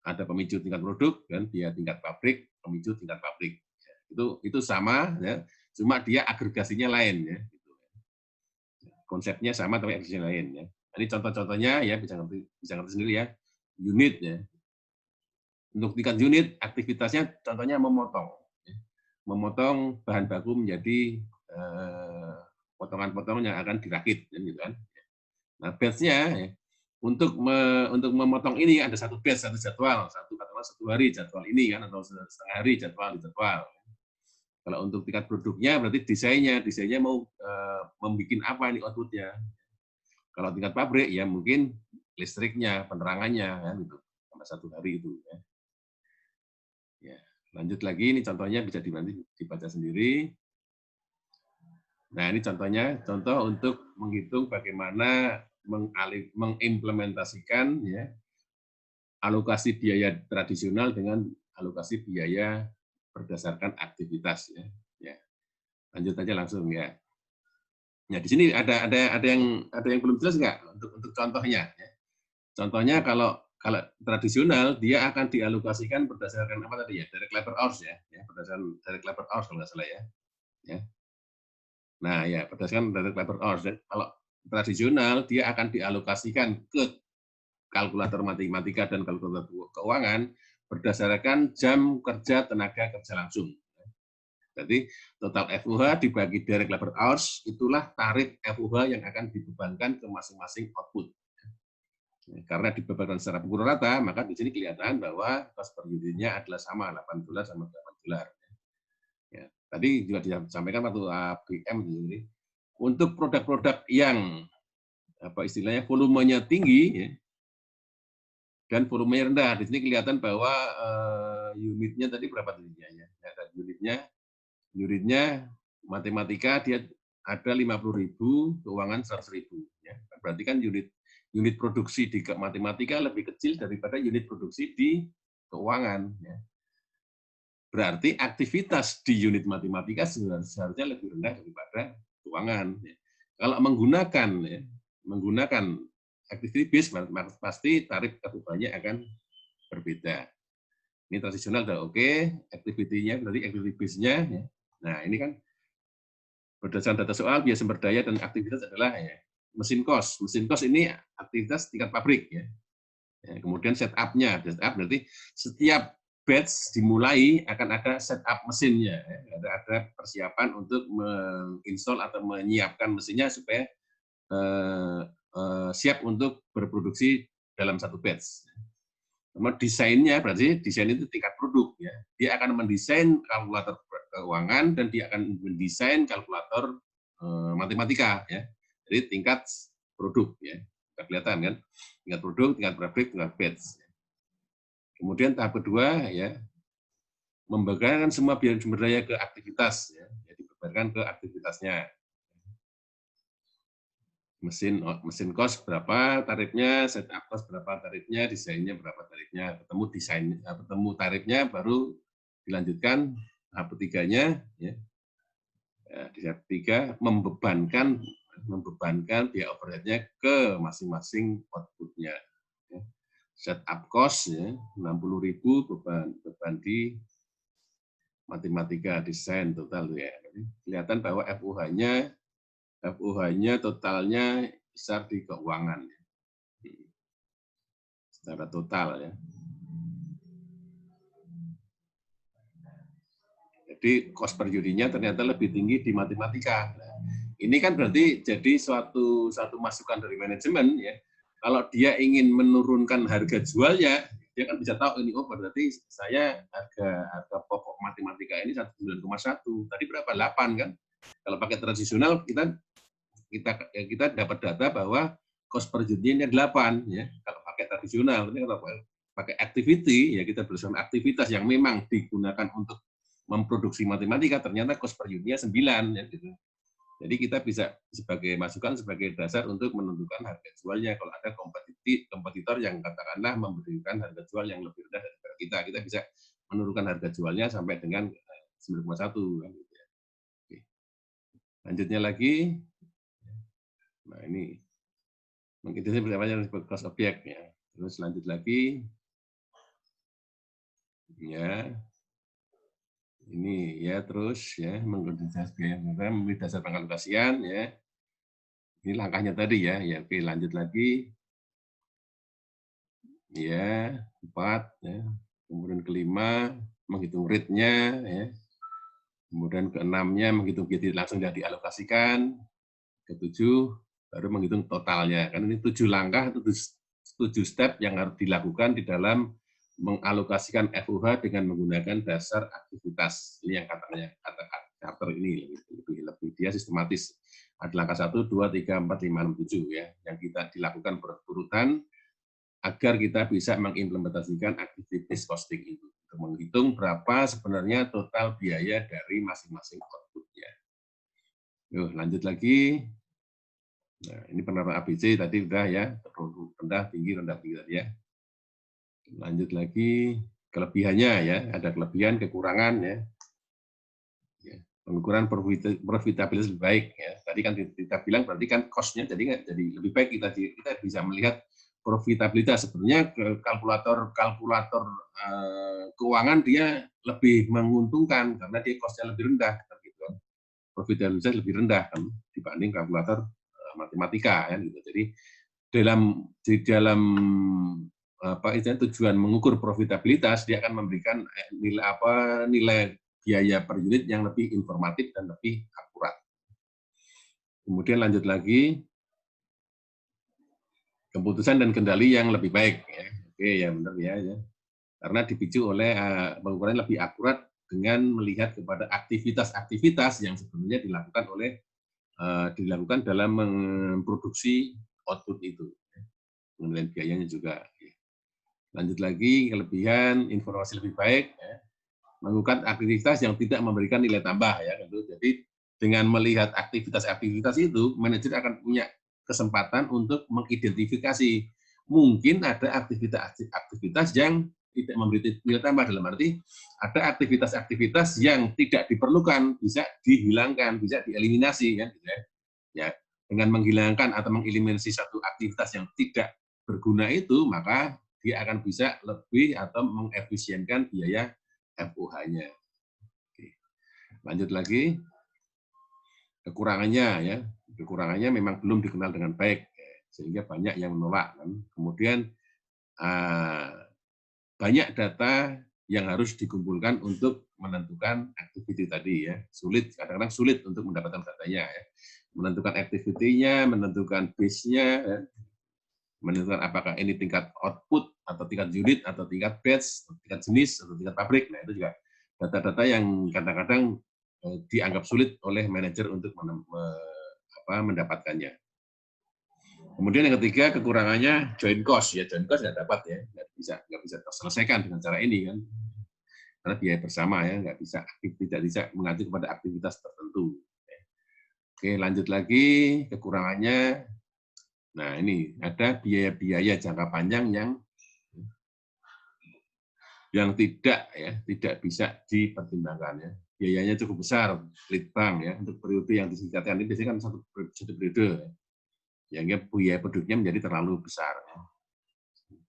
Ada pemicu tingkat produk dan biaya tingkat pabrik, pemicu tingkat pabrik. Ya, itu sama, ya. Cuma dia agregasinya lain, ya. Konsepnya sama tapi agregasinya lain, ya. Ini contoh-contohnya ya bisa ngerti sendiri ya. Unit, ya. Untuk tingkat unit aktivitasnya contohnya memotong bahan baku menjadi potongan-potongan yang akan dirakit, gitu kan. Nah, batch-nya ya, untuk memotong ini ada satu batch, satu jadwal, katakanlah 1 hari jadwal ini kan, atau setengah hari jadwal. Kalau untuk tingkat produknya berarti desainnya mau membuat apa ini outputnya. Kalau tingkat pabrik ya mungkin listriknya, penerangannya kan gitu, sama 1 hari itu. Ya. Ya, lanjut lagi, ini contohnya bisa dibaca sendiri. Nah, ini contoh untuk menghitung bagaimana mengimplementasikan ya alokasi biaya tradisional dengan alokasi biaya berdasarkan aktivitas, ya. Ya. Lanjut aja langsung ya. Nah, di sini ada yang belum jelas nggak untuk contohnya? Ya. Contohnya kalau tradisional dia akan dialokasikan berdasarkan apa tadi ya? Direct labor hours ya, berdasarkan direct labor hours kalau nggak salah ya. Ya. Nah ya berdasarkan direct labor hours. Dan kalau tradisional dia akan dialokasikan ke kalkulator matematika dan kalkulator keuangan berdasarkan jam kerja tenaga kerja langsung. Jadi total FUH dibagi direct labor hours, itulah tarif FUH yang akan dibebankan ke masing-masing output. Karena dibebankan secara pukul rata, maka di sini kelihatan bahwa cost per unitnya adalah sama, $8 sama $8. Ya, tadi juga disampaikan waktu ABM ini, untuk produk-produk yang apa istilahnya volumenya tinggi, ya, dan volumenya rendah, di sini kelihatan bahwa unitnya tadi berapa unitnya ya? Unitnya matematika dia ada 50.000, keuangan 100.000. Ya. Berarti kan unit produksi di matematika lebih kecil daripada unit produksi di keuangan. Ya. Berarti aktivitas di unit matematika seharusnya lebih rendah daripada keuangan. Ya. Kalau menggunakan activity base, pasti tarif FUH-nya akan berbeda. Ini tradisional udah oke, activity-nya berarti activity base-nya. Ya. Nah, ini kan berdasarkan data soal, biaya sumber daya dan aktivitas adalah ya, mesin kos. Mesin kos ini aktivitas tingkat pabrik. Ya. Ya, kemudian setup-nya. Setup berarti setiap batch dimulai akan ada setup mesinnya. Ya. Ada persiapan untuk menginstall atau menyiapkan mesinnya supaya siap untuk berproduksi dalam satu batch. Kemudian desainnya berarti desain itu tingkat produk. Ya. Dia akan mendesain kalkulator keuangan dan dia akan mendesain kalkulator matematika, ya. Jadi tingkat produk, ya. Kita kelihatan kan, tingkat produk, tingkat pabrik, tingkat batch. Kemudian tahap kedua, ya, membagikan semua biaya sumber daya ke aktivitas, ya. Jadi dibebankan ke aktivitasnya. Mesin kos berapa tarifnya, setup kos berapa tarifnya, desainnya berapa tarifnya, ketemu tarifnya baru dilanjutkan tahap ketiganya, ya. Di tahap ketiga membebankan biaya overhead-nya ke masing-masing output-nya. Ya. Setup cost ya 60.000 beban di matematika desain total ya. Jadi, kelihatan bahwa FUH-nya totalnya besar di keuangan. Ya. Secara total ya. Jadi cost per unitnya ternyata lebih tinggi di matematika. Nah, ini kan berarti jadi suatu masukan dari manajemen ya, Kalau dia ingin menurunkan harga jualnya, dia kan bisa tahu ini, oh berarti saya harga pokok matematika ini 9,1. Tadi berapa? 8 kan? Kalau pakai tradisional kita dapat data bahwa cost per unitnya 8 ya. Kalau pakai tradisional, ini kalau pakai activity ya kita berdasarkan aktivitas yang memang digunakan untuk memproduksi matematika, ternyata cost per unitnya 9 ya gitu. Jadi kita bisa sebagai masukan, sebagai dasar untuk menentukan harga jualnya. Kalau ada kompetitor yang katakanlah memberikan harga jual yang lebih rendah daripada kita bisa menurunkan harga jualnya sampai dengan 9,1. Kan, gitu ya. Oke. Lanjutnya lagi, nah ini mengidentifikasi bersama cost objek ya. Terus lanjut lagi, ya. Ini ya terus ya mengidentifikasi biaya memberi dasar pengalokasian ya. Ini langkahnya tadi ya. Ya oke, lanjut lagi. Ya, 4 ya. Kemudian kelima menghitung rate-nya ya. Kemudian keenamnya menghitung biaya langsung yang dialokasikan. Ketujuh baru menghitung totalnya. Kan ini 7 langkah, 7 step yang harus dilakukan di dalam mengalokasikan FUH dengan menggunakan dasar aktivitas. Ini yang katanya chapter ini lebih dia sistematis. Ada langkah 1, 2, 3, 4, 5, 6, 7 ya yang kita dilakukan berurutan agar kita bisa mengimplementasikan activity costing itu untuk menghitung berapa sebenarnya total biaya dari masing-masing output-nya. Yuk, lanjut lagi. Nah, ini penerapan ABC tadi udah ya, rendah, tinggi tadi ya. Lanjut lagi, kelebihannya ya, ada kelebihan, kekurangan ya. Pengukuran profitabilitas lebih baik ya. Tadi kan kita bilang berarti kan cost-nya jadi lebih baik kita bisa melihat profitabilitas. Sebenarnya kalkulator keuangan dia lebih menguntungkan karena dia cost-nya lebih rendah gitu. Profitabilitas lebih rendah kan dibanding kalkulator matematika kan gitu. Jadi di dalam tujuan mengukur profitabilitas dia akan memberikan nilai biaya per unit yang lebih informatif dan lebih akurat. Kemudian lanjut lagi, keputusan dan kendali yang lebih baik. Ya. Oke, ya benar ya. Karena dipicu oleh pengukuran lebih akurat dengan melihat kepada aktivitas-aktivitas yang sebenarnya dilakukan dalam memproduksi output itu. Kemudian biayanya juga. Lanjut lagi, kelebihan, informasi lebih baik. Ya. Melakukan aktivitas yang tidak memberikan nilai tambah ya gitu. Jadi dengan melihat aktivitas-aktivitas itu manajer akan punya kesempatan untuk mengidentifikasi mungkin ada aktivitas yang tidak memberi nilai tambah, dalam arti ada aktivitas-aktivitas yang tidak diperlukan bisa dihilangkan, bisa dieliminasi ya gitu ya. Ya, dengan menghilangkan atau mengeliminasi satu aktivitas yang tidak berguna itu, maka dia akan bisa lebih atau mengefisienkan biaya FUH-nya. Lanjut lagi, kekurangannya ya, kekurangannya memang belum dikenal dengan baik, sehingga banyak yang menolak. Kemudian banyak data yang harus dikumpulkan untuk menentukan activity tadi ya, kadang-kadang sulit untuk mendapatkan datanya ya. Menentukan activity-nya, menentukan base-nya, ya. Menentukan apakah ini tingkat output atau tingkat unit atau tingkat batch, tingkat jenis atau tingkat pabrik. Nah itu juga data-data yang kadang-kadang dianggap sulit oleh manajer untuk mendapatkannya. Kemudian yang ketiga kekurangannya joint cost ya, joint cost nggak dapat ya, nggak bisa terselesaikan dengan cara ini kan, karena biaya bersama ya tidak bisa mengacu kepada aktivitas tertentu. Oke lanjut lagi kekurangannya. Nah, ini ada biaya-biaya jangka panjang yang tidak bisa dipertimbangkan ya. Biayanya cukup besar, lead bank ya, untuk periode yang disingkatkan ini biasanya kan satu periode ya. Sehingga biaya produknya menjadi terlalu besar ya.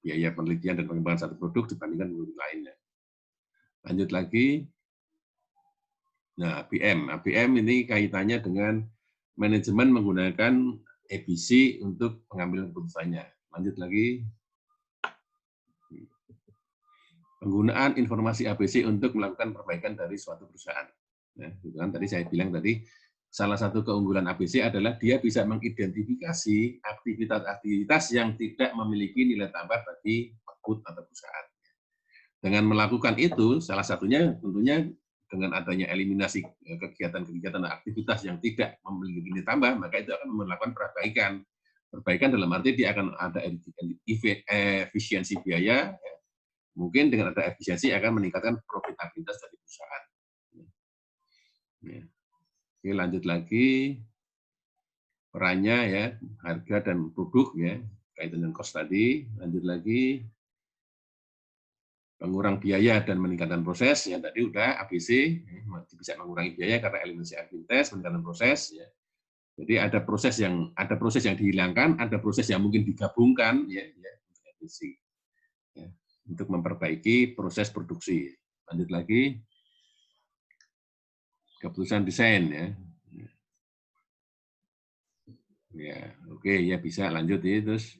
Biaya penelitian dan pengembangan satu produk dibandingkan produk lainnya. Lanjut lagi. Nah, ABM ini kaitannya dengan manajemen menggunakan ABC untuk pengambilan keputusannya. Lanjut lagi. Penggunaan informasi ABC untuk melakukan perbaikan dari suatu perusahaan. Nah, gitu kan tadi saya bilang tadi salah satu keunggulan ABC adalah dia bisa mengidentifikasi aktivitas-aktivitas yang tidak memiliki nilai tambah bagi output atau perusahaan. Dengan melakukan itu, salah satunya tentunya dengan adanya eliminasi kegiatan-kegiatan dan aktivitas yang tidak memiliki nilai tambah, maka itu akan melakukan perbaikan. Perbaikan dalam arti dia akan ada efisiensi biaya, mungkin dengan ada efisiensi akan meningkatkan profitabilitas dari perusahaan. Oke, lanjut lagi perannya ya, harga dan produk ya, kaitan dengan cost tadi. Lanjut lagi pengurang biaya dan meningkatkan proses ya, tadi udah ABC bisa mengurangi biaya karena eliminasi aktivitas, meningkatkan proses ya. Jadi ada proses yang dihilangkan, ada proses yang mungkin digabungkan ya, untuk memperbaiki proses produksi. Lanjut lagi keputusan desain ya. Ya, oke ya bisa lanjut ya, terus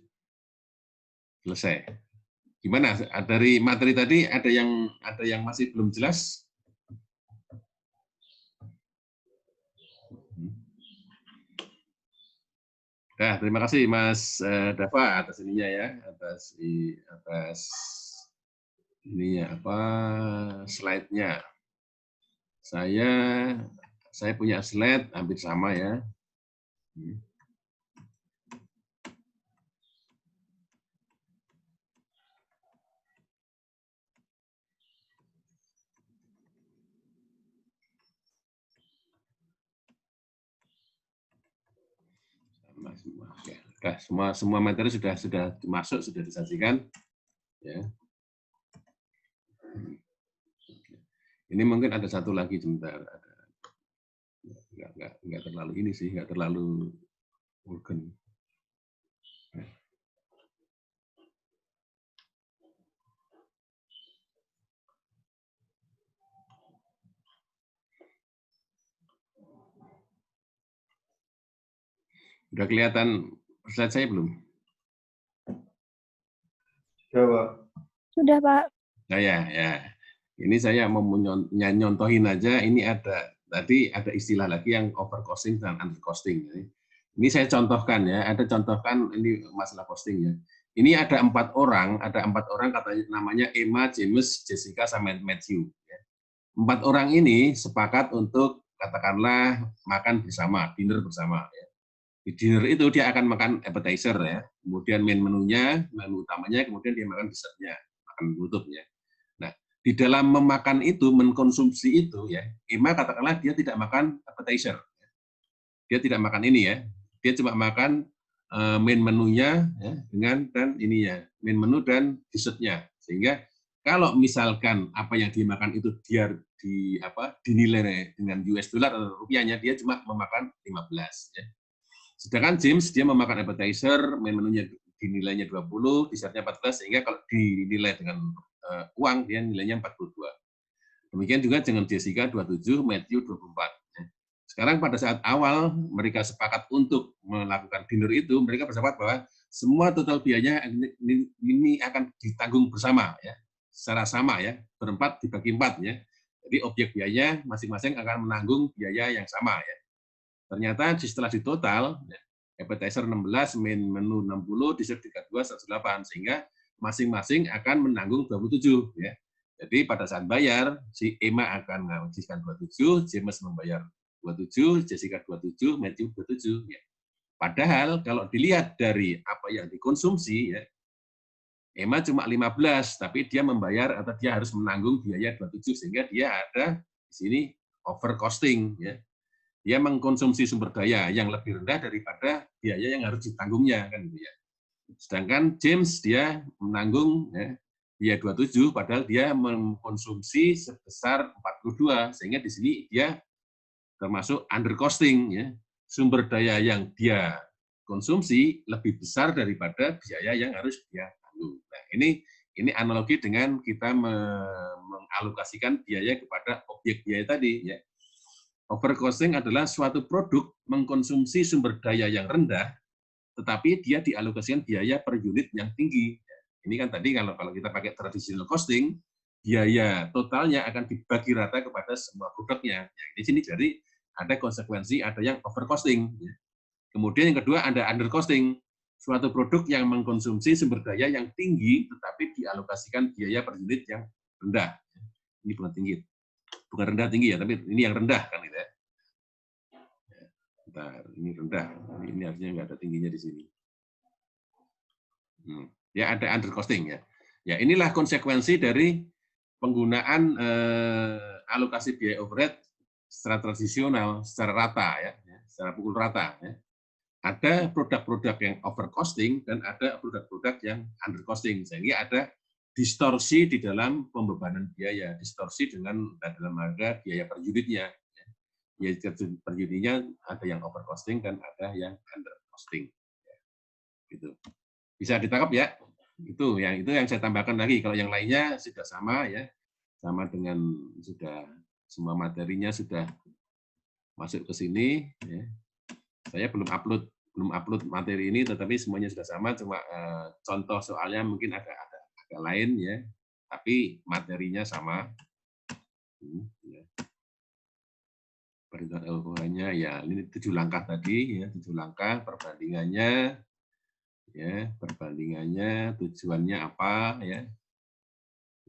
selesai. Gimana dari materi tadi ada yang masih belum jelas? Nah, terima kasih Mas Dava atas ininya ya, atas ininya apa slide-nya. Saya punya slide hampir sama ya. Semua materi sudah masuk, sudah disajikan ya. Ini mungkin ada satu lagi sebentar, nggak terlalu ini sih, nggak terlalu urgen. Udah kelihatan slide saya belum? Sudah, Pak. Sudah, Pak. Nah, ya. Ini saya mau nyontohin aja, ini tadi ada istilah lagi yang overcosting dan undercosting. Ini saya contohkan ya, ini masalah costing ya. Ini ada 4 orang katanya namanya Emma, James, Jessica, sama Matthew. 4 orang ini sepakat untuk katakanlah makan bersama, dinner bersama. Ya. Di dinner itu dia akan makan appetizer ya, kemudian menu utamanya, kemudian dia makan dessertnya, makan penutupnya. Nah, di dalam memakan itu, mengkonsumsi itu ya, Emma katakanlah dia tidak makan appetizer, dia tidak makan ini ya, dia cuma makan main menunya ya, dan ininya, main menu dan dessertnya, sehingga kalau misalkan apa yang dimakan itu dia dinilai dengan US dollar atau rupiahnya, dia cuma memakan 15 ya. Sedangkan James dia memakan appetizer, main menunya dinilainya 20, dessertnya 14, sehingga kalau dinilai dengan uang dia nilainya 42. Demikian juga dengan Jessica 27, Matthew 24. Sekarang pada saat awal mereka sepakat untuk melakukan dinner itu, mereka bersepakat bahwa semua total biayanya ini akan ditanggung bersama ya, secara sama ya, berempat dibagi 4 ya. Jadi objek biayanya masing-masing akan menanggung biaya yang sama ya. Ternyata setelah ditotal, appetizer 16, main menu 60, dessert 32, 108, sehingga masing-masing akan menanggung 27. Ya. Jadi pada saat bayar, si Emma akan menghabiskan 27, James membayar 27, Jessica 27, Matthew 27. Ya. Padahal kalau dilihat dari apa yang dikonsumsi, ya, Emma cuma 15, tapi dia membayar atau dia harus menanggung biaya 27, sehingga dia ada di sini overcosting. Ya. Dia mengkonsumsi sumber daya yang lebih rendah daripada biaya yang harus ditanggungnya, kan gitu ya. Sedangkan James dia menanggung ya, biaya 27, padahal dia mengkonsumsi sebesar 42, sehingga di sini dia termasuk undercosting ya. Sumber daya yang dia konsumsi lebih besar daripada biaya yang harus dia tanggung. Nah, ini analogi dengan kita mengalokasikan biaya kepada objek biaya tadi ya. Overcosting adalah suatu produk mengkonsumsi sumber daya yang rendah, tetapi dia dialokasikan biaya per unit yang tinggi. Ini kan tadi kalau kita pakai traditional costing, biaya totalnya akan dibagi rata kepada semua produknya. Di sini jadi ada konsekuensi, ada yang overcosting. Kemudian yang kedua ada undercosting, suatu produk yang mengkonsumsi sumber daya yang tinggi, tetapi dialokasikan biaya per unit yang rendah. Ini bukan tinggi, bukan rendah tinggi ya, tapi ini yang rendah kan gitu ya. Bentar, ini rendah, ini harusnya nggak ada tingginya di sini. Ya ada undercosting ya. Ya inilah konsekuensi dari penggunaan alokasi biaya overhead secara tradisional, secara rata ya, secara pukul rata. Ya. Ada produk-produk yang overcosting dan ada produk-produk yang undercosting, sehingga ada distorsi di dalam pembebanan biaya, distorsi dalam harga biaya per unitnya. Biaya per unitnya ada yang overcosting dan ada yang undercosting. Gitu. Bisa ditangkap ya? Itu yang saya tambahkan lagi. Kalau yang lainnya sudah sama ya, sama dengan sudah semua materinya sudah masuk ke sini. Ya. Saya belum upload materi ini, tetapi semuanya sudah sama. Cuma contoh soalnya mungkin agak lain ya, tapi materinya sama. Ya. Perhitungannya ya ini 7 langkah tadi ya, 7 langkah perbandingannya. Ya, perbandingannya, tujuannya apa ya.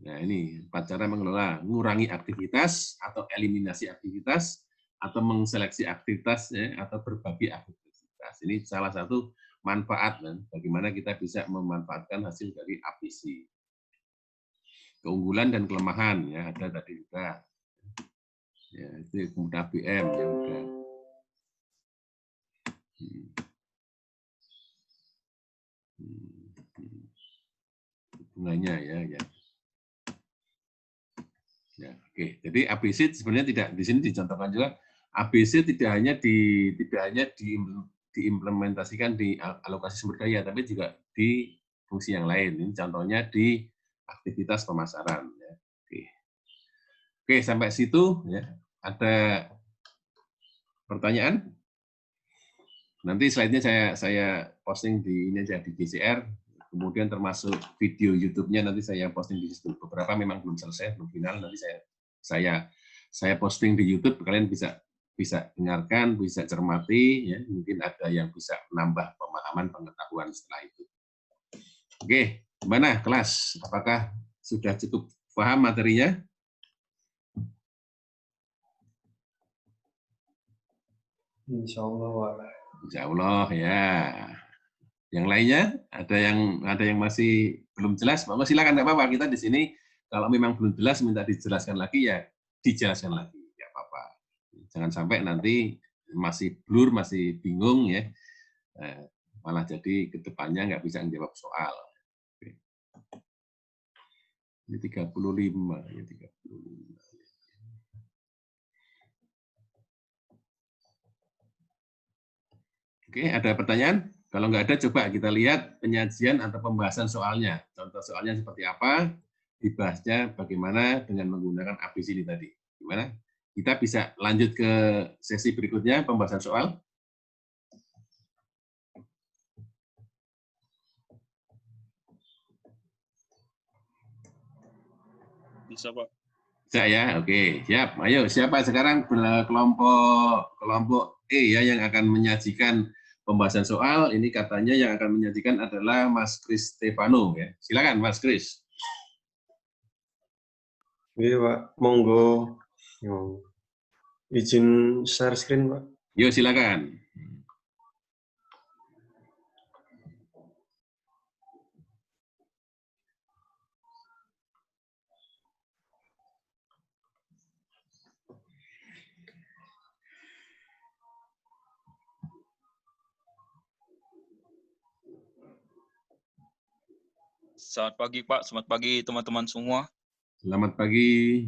Nah, ini 4 cara mengelola, mengurangi aktivitas atau eliminasi aktivitas atau mengseleksi aktivitas ya, atau berbagi aktivitas. Ini salah satu manfaat dan bagaimana kita bisa memanfaatkan hasil dari APC. Keunggulan dan kelemahan ya ada tadi juga. Ya, itu kemudian ABM yang udah. Hubungannya ya. Ya, oke. Jadi ABC sebenarnya tidak di sini dicontohkan juga. ABC tidak hanya diimplementasikan di alokasi sumber daya, tapi juga di fungsi yang lain. Ini contohnya di aktivitas pemasaran. Ya. Oke, sampai situ ya. Ada pertanyaan? Nanti slide-nya saya posting di ini aja di GCR. Kemudian termasuk video YouTube-nya nanti saya posting di situ. Beberapa memang belum selesai, belum final. Nanti saya posting di YouTube. Kalian bisa dengarkan, bisa cermati. Ya. Mungkin ada yang bisa menambah pemahaman, pengetahuan setelah itu. Oke, gimana kelas? Apakah sudah cukup paham materinya? Insya Allah. Insya Allah ya. Yang lainnya ada yang masih belum jelas, monggo silakan, nggak apa-apa. Kita di sini kalau memang belum jelas minta dijelaskan lagi ya dijelaskan lagi, nggak apa-apa. Jangan sampai nanti masih blur, masih bingung ya, malah jadi kedepannya nggak bisa menjawab soal. Ini 35 ya 35. Oke, ada pertanyaan? Kalau nggak ada, coba kita lihat penyajian atau pembahasan soalnya. Contoh soalnya seperti apa, dibahasnya bagaimana dengan menggunakan ABCD tadi. Gimana? Kita bisa lanjut ke sesi berikutnya, pembahasan soal. Bisa, Pak. Bisa ya, oke, siap. Ayo, siapa sekarang kelompok E ya yang akan menyajikan pembahasan soal. Ini katanya yang akan menyajikan adalah Mas Kris Stefano ya. Silakan Mas Kris. Iya Pak, monggo. Izin share screen Pak. Yo silakan. Selamat pagi Pak, selamat pagi teman-teman semua. Selamat pagi.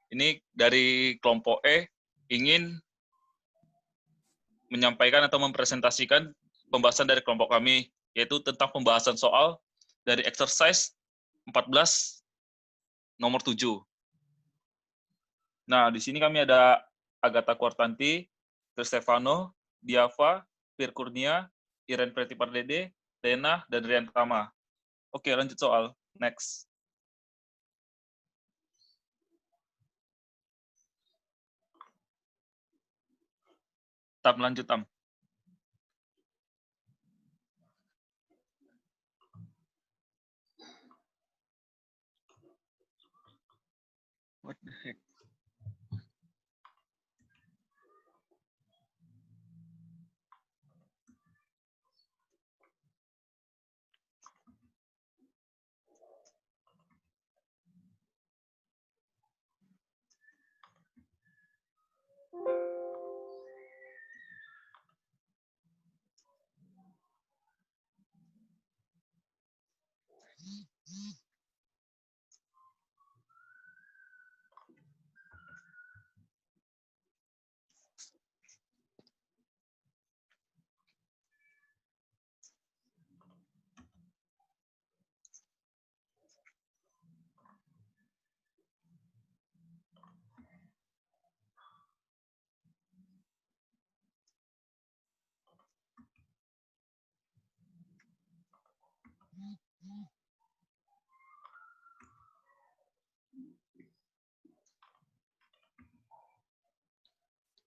Ini dari kelompok E ingin menyampaikan atau mempresentasikan pembahasan dari kelompok kami, yaitu tentang pembahasan soal dari exercise 14 nomor 7. Nah, di sini kami ada Agatha Quartanti, Kris Stefano, Diava, Fir Kurnia, Iren Pretipardede, Lena, dan Rian Tama. Oke, lanjut soal. Next. Tam, lanjut Tam. What the heck?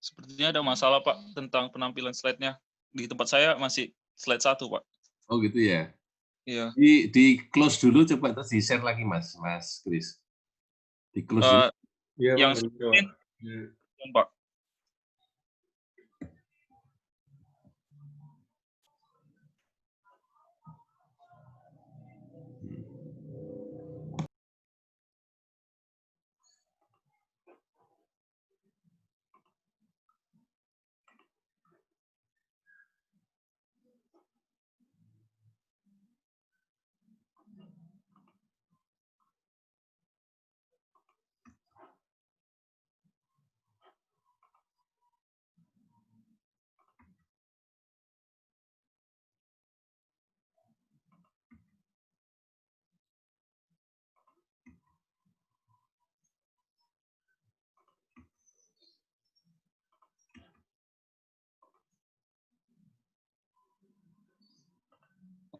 Sepertinya ada masalah Pak tentang penampilan slide-nya. Di tempat saya masih slide 1 Pak. Oh gitu ya. Iya. Di close dulu, coba terus di share lagi Mas Kris. Di close dulu. Iya, Pak. Yang bener, Pak. screen, Pak.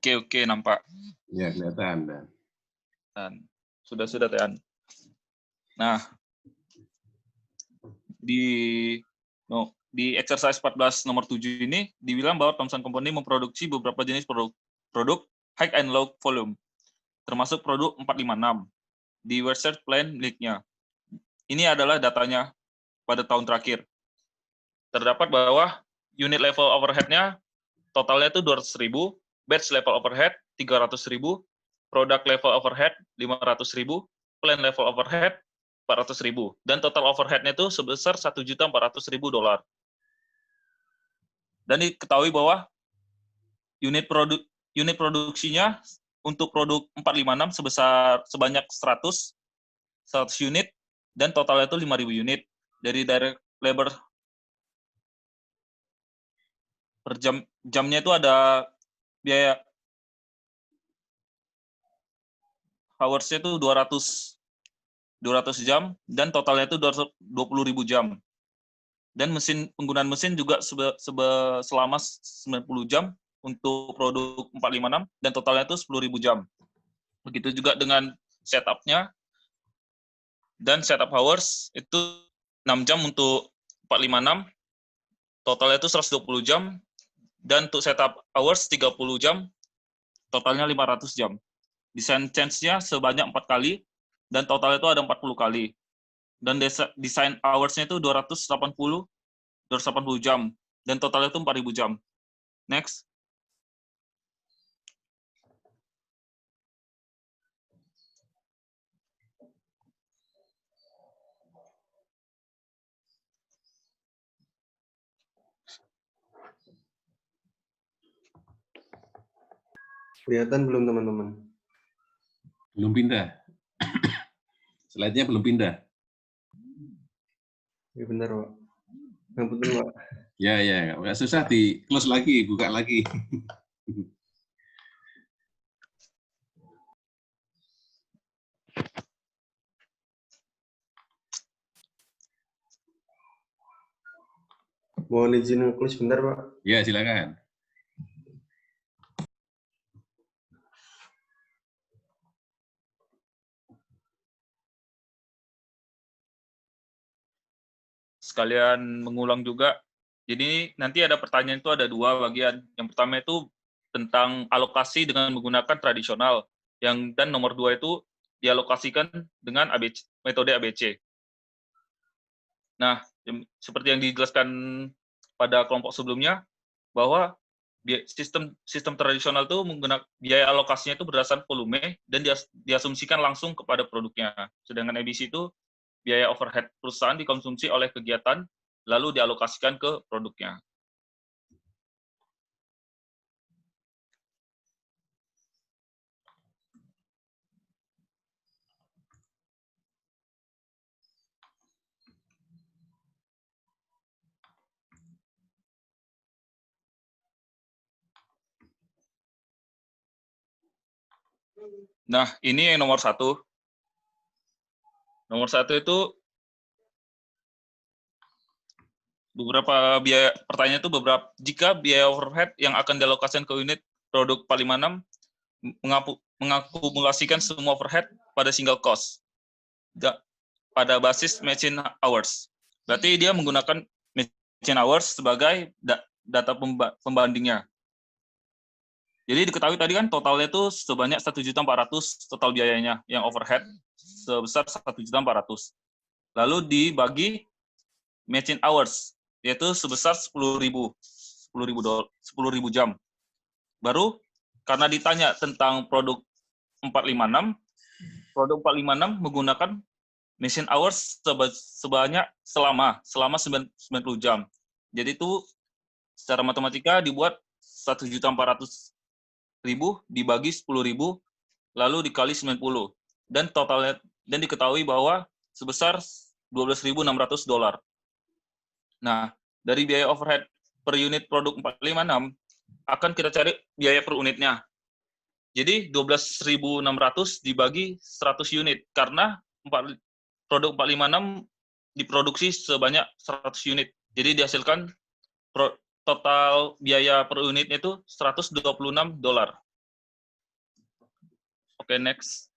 Oke, nampak. Ya, kelihatan. Dan sudah Tean. Nah, di exercise 14 nomor 7 ini dibilang bahwa Thomson Company memproduksi beberapa jenis produk high and low volume, termasuk produk 456 di research plan miliknya. Ini adalah datanya pada tahun terakhir. Terdapat bahwa unit level overhead-nya totalnya itu 200.000, batch level overhead 300.000, product level overhead 500.000, plan level overhead 400.000, dan total overhead-nya itu sebesar $1.400.000. Dan diketahui bahwa unit produksinya untuk produk 456 sebanyak 100 unit, dan totalnya itu 5.000 unit. Dari direct labor per jamnya itu ada biaya hours-nya itu 200 jam, dan totalnya itu 20.000 jam. Dan penggunaan mesin juga selama 90 jam untuk produk 456, dan totalnya itu 10.000 jam. Begitu juga dengan setup-nya, dan setup hours itu 6 jam untuk 456, totalnya itu 120 jam, dan untuk setup hours 30 jam, totalnya 500 jam. Design change-nya sebanyak 4 kali, dan totalnya itu ada 40 kali. Dan design hours-nya itu 280 jam, dan totalnya itu 4.000 jam. Next. Kelihatan belum teman-teman? Belum pindah. Slide-nya belum pindah. Ya benar, Pak. Yang penting, Pak. Ya, nggak susah, di close lagi, buka lagi. Mohon izin nge-close bentar, Pak. Ya, silakan. Sekalian mengulang juga Jadi nanti ada pertanyaan itu ada 2 bagian. Yang pertama itu tentang alokasi dengan menggunakan tradisional. Dan nomor 2 itu dialokasikan dengan metode ABC. Nah, seperti yang dijelaskan pada kelompok sebelumnya, bahwa sistem tradisional itu menggunakan biaya alokasinya itu berdasarkan volume dan diasumsikan langsung kepada produknya. Sedangkan ABC itu biaya overhead perusahaan dikonsumsi oleh kegiatan lalu dialokasikan ke produknya. Nah, ini yang nomor 1. Nomor 1 itu beberapa biaya pertanyaan itu jika biaya overhead yang akan dialokasikan ke unit produk 456 mengakumulasikan semua overhead pada single cost pada basis machine hours. Berarti dia menggunakan machine hours sebagai data pembandingnya. Jadi diketahui tadi kan totalnya itu sebanyak 1.400.000 total biayanya yang overhead sebesar 1.400.000. Lalu dibagi machine hours yaitu sebesar 10.000 jam. Baru karena ditanya tentang produk 456, produk 456 menggunakan machine hours sebanyak selama 90 jam. Jadi itu secara matematika dibuat 1.400.000 dibagi 10.000 lalu dikali 90 dan totalnya dan diketahui bahwa sebesar $12.600. Nah, dari biaya overhead per unit produk 456 akan kita cari biaya per unitnya. Jadi 12.600 dibagi 100 unit karena produk 456 diproduksi sebanyak 100 unit. Jadi dihasilkan total biaya per unitnya itu $126. Oke, next.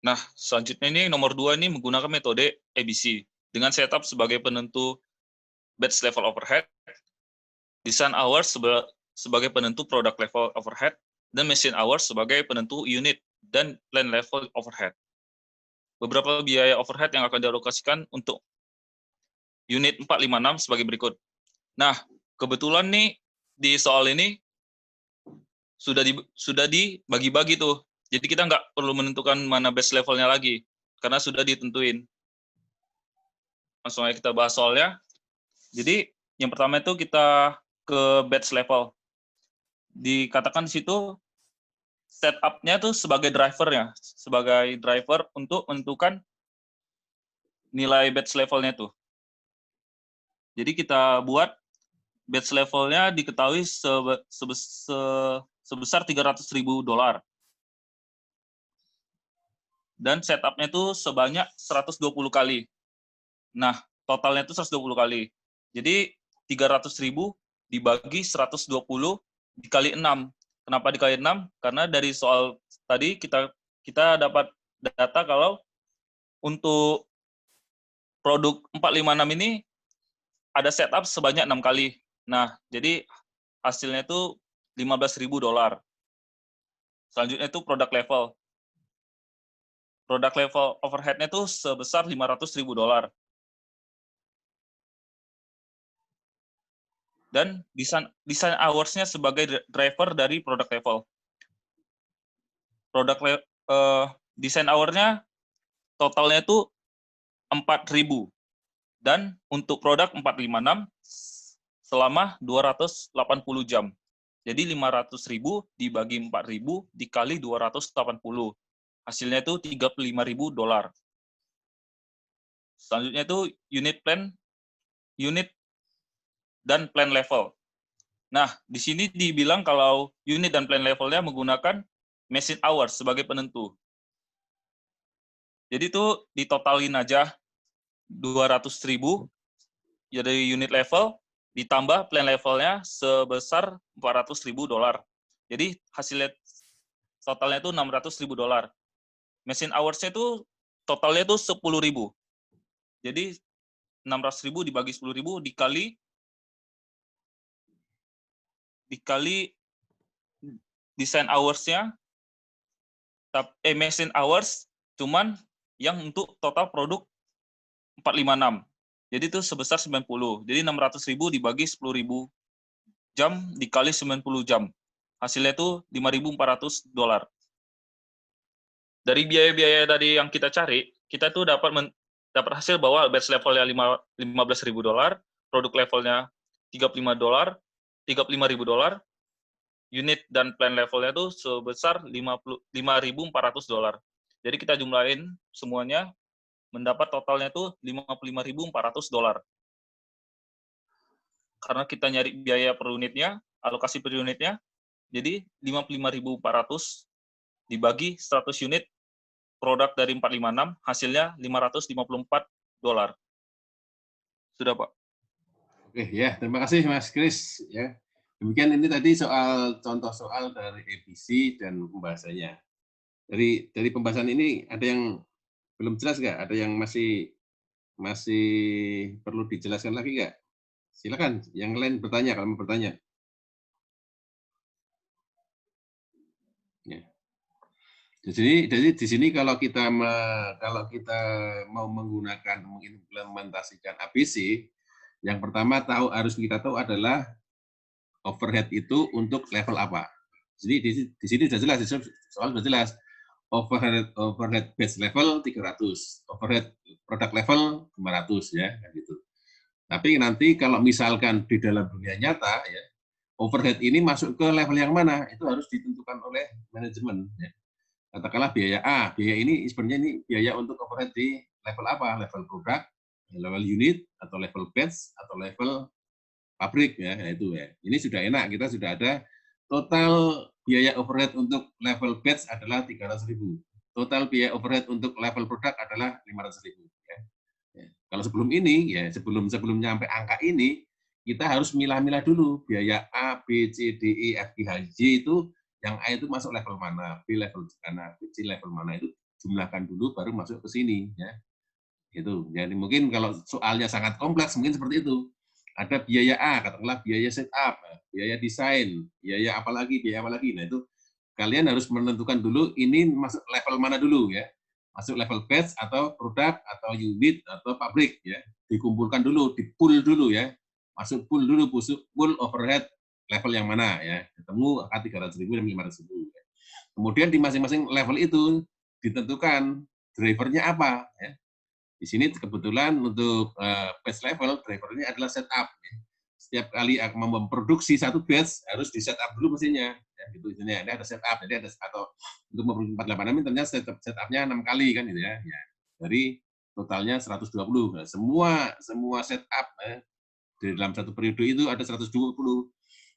Nah, selanjutnya ini nomor 2 ini menggunakan metode ABC dengan setup sebagai penentu batch level overhead, design hours sebagai penentu product level overhead, dan machine hours sebagai penentu unit dan line level overhead. Beberapa biaya overhead yang akan dialokasikan untuk unit 456 sebagai berikut. Nah, kebetulan nih di soal ini sudah dibagi-bagi tuh. Jadi kita nggak perlu menentukan mana base levelnya lagi, karena sudah ditentuin. Langsung aja kita bahas soalnya. Jadi yang pertama itu kita ke batch level. Dikatakan di situ setup-nya tuh sebagai driver untuk menentukan nilai batch levelnya tuh. Jadi kita buat batch levelnya diketahui sebesar $300.000. Dan setupnya itu sebanyak 120 kali. Nah, totalnya itu 120 kali. Jadi 300.000 dibagi 120 dikali 6. Kenapa dikali 6? Karena dari soal tadi kita dapat data kalau untuk produk 456 ini ada setup sebanyak 6 kali. Nah, jadi hasilnya itu $15.000. Selanjutnya itu product level. Product level overhead-nya itu sebesar $500.000. Dan design hours-nya sebagai driver dari product level. Design hour-nya totalnya itu 4.000. Dan untuk produk 456 selama 280 jam. Jadi 500.000 dibagi 4.000 dikali 280. Hasilnya itu $35.000. Selanjutnya itu unit dan plan level. Nah, di sini dibilang kalau unit dan plan levelnya menggunakan machine hours sebagai penentu. Jadi itu ditotalin aja 200.000 jadi unit level ditambah plan levelnya sebesar $400.000. Jadi hasilnya totalnya itu $600.000. Machine hours-nya itu totalnya itu 10.000. Jadi 600.000 dibagi 10.000 dikali design hours-nya, machine hours cuman yang untuk total produk 456. Jadi itu sebesar 90. Jadi 600.000 dibagi 10.000 jam dikali 90 jam. Hasilnya itu $5.400. Dari biaya-biaya tadi yang kita cari, kita tuh dapat hasil bahwa batch levelnya $15.000, produk levelnya $35.000, unit dan plan levelnya tuh sebesar $5.400. Jadi kita jumlahin semuanya, mendapat totalnya tuh $55.400. Karena kita nyari biaya per unitnya, alokasi per unitnya, jadi 55.400 dibagi 100 unit produk dari 456, hasilnya $554. Sudah, Pak. Oke, ya, terima kasih Mas Kris. Ya. Demikian ini tadi contoh soal dari ABC dan pembahasannya. Dari pembahasan ini ada yang belum jelas nggak? Ada yang masih perlu dijelaskan lagi nggak? Silakan, yang lain bertanya kalau mau bertanya. Ya. Jadi di sini kalau kita mau menggunakan mengimplementasikan ABC, yang pertama harus kita tahu adalah overhead itu untuk level apa. Jadi di sini sudah jelas, soal sudah jelas. Overhead base level 300, overhead product level 500 ya, gitu. Tapi nanti kalau misalkan di dalam dunia nyata ya, overhead ini masuk ke level yang mana itu harus ditentukan oleh manajemen. Ya. Katakanlah biaya A, biaya ini sebenarnya ini biaya untuk overhead di level apa? Level produk, level unit, atau level batch, atau level pabrik ya, itu ya. Ini sudah enak, kita sudah ada total biaya overhead untuk level batch adalah 300.000. Total biaya overhead untuk level produk adalah 500.000 ya. Ya. Kalau sebelum ini ya, sebelum nyampe angka ini, kita harus milah-milah dulu biaya A, B, C, D, E, F, G, H, J itu yang A itu masuk level mana, B level mana, B, C level mana itu jumlahkan dulu baru masuk ke sini ya. Itu. Jadi mungkin kalau soalnya sangat kompleks mungkin seperti itu. Ada biaya A, katakanlah biaya setup, biaya desain, biaya apa lagi. Nah itu kalian harus menentukan dulu ini masuk level mana dulu ya. Masuk level batch atau produk atau unit atau pabrik ya. Dikumpulkan dulu, di-pool dulu ya. Masuk pool dulu, pool overhead level yang mana ya. Ketemu angka 300.000 dan 500.000 ya. Kemudian di masing-masing level itu ditentukan drivernya apa ya. Di sini kebetulan untuk batch level drivernya adalah setup. Ya. Setiap kali mau memproduksi satu batch harus di setup dulu mesinnya. Ya, gitu ini ada setup. Jadi ada atau untuk memproduksi 486 ini ternyata setupnya 6 kali kan gitu ya. Ya. Dari totalnya 120. Nah, semua setup di dalam satu periode itu ada 120.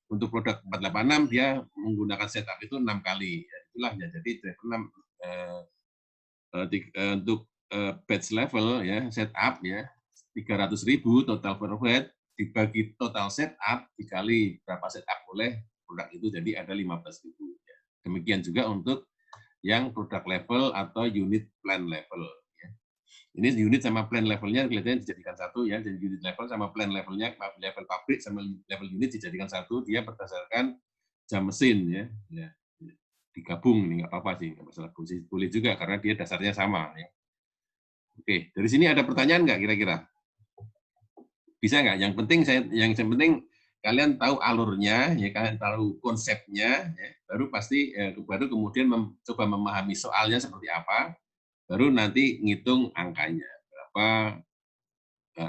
Untuk produk 486 dia menggunakan setup itu 6 kali. Ya, itulah ya. Jadi driver 6 untuk batch level ya setup ya 300.000 total overhead dibagi total setup dikali berapa setup oleh produk itu jadi ada 15.000 ya. Demikian juga untuk yang produk level atau unit plan level ya. Ini unit sama plan levelnya kelihatannya dijadikan satu ya, jadi unit level sama plan levelnya level pabrik sama level unit dijadikan satu, dia berdasarkan jam mesin ya. Ya. Digabung ini nggak apa-apa sih, nggak masalah, boleh juga karena dia dasarnya sama ya. Oke, dari sini ada pertanyaan nggak kira-kira? Bisa nggak? Yang penting kalian tahu alurnya, ya kalian tahu konsepnya, ya, baru kemudian coba memahami soalnya seperti apa, baru nanti ngitung angkanya berapa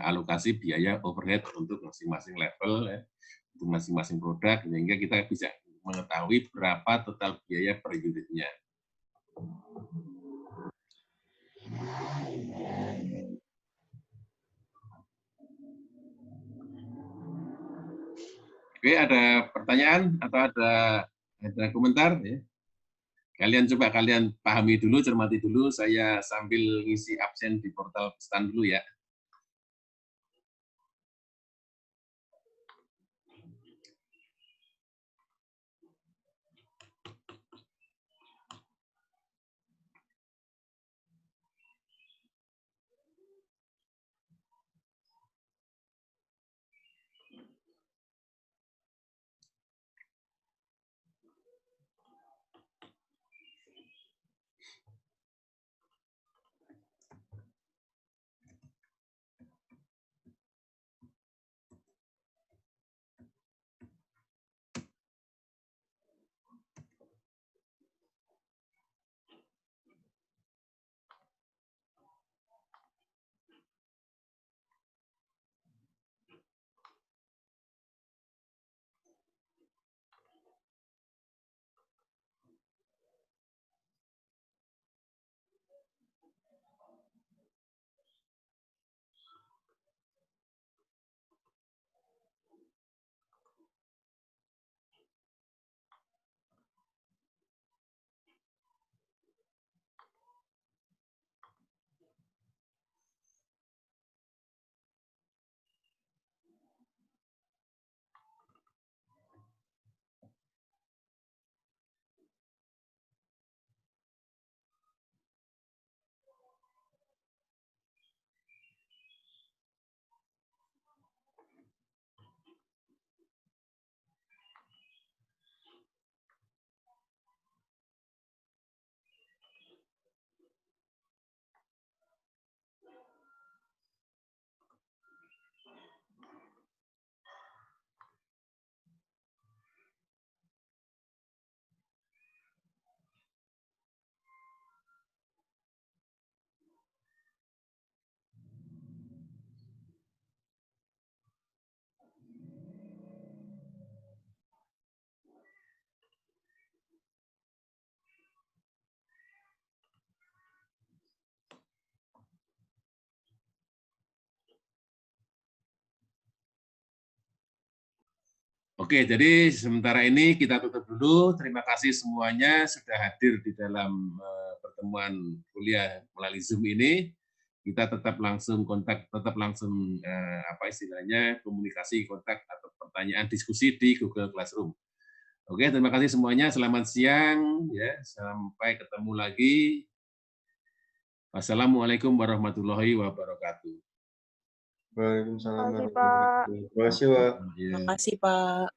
alokasi biaya overhead untuk masing-masing level, ya, untuk masing-masing produk, sehingga kita bisa mengetahui berapa total biaya per unitnya. Oke, ada pertanyaan atau ada komentar? Ya. Kalian pahami dulu, cermati dulu. Saya sambil ngisi absen di portal pesan dulu ya. Oke, jadi sementara ini kita tutup dulu. Terima kasih semuanya sudah hadir di dalam pertemuan kuliah melalui Zoom ini. Kita tetap langsung kontak, tetap langsung komunikasi, kontak atau pertanyaan, diskusi di Google Classroom. Oke, terima kasih semuanya. Selamat siang, ya. Sampai ketemu lagi. Wassalamualaikum warahmatullahi wabarakatuh. Waalaikumsalam Terima kasih, warahmatullahi wabarakatuh. Terima kasih, Pak. Ya. Terima kasih, Pak.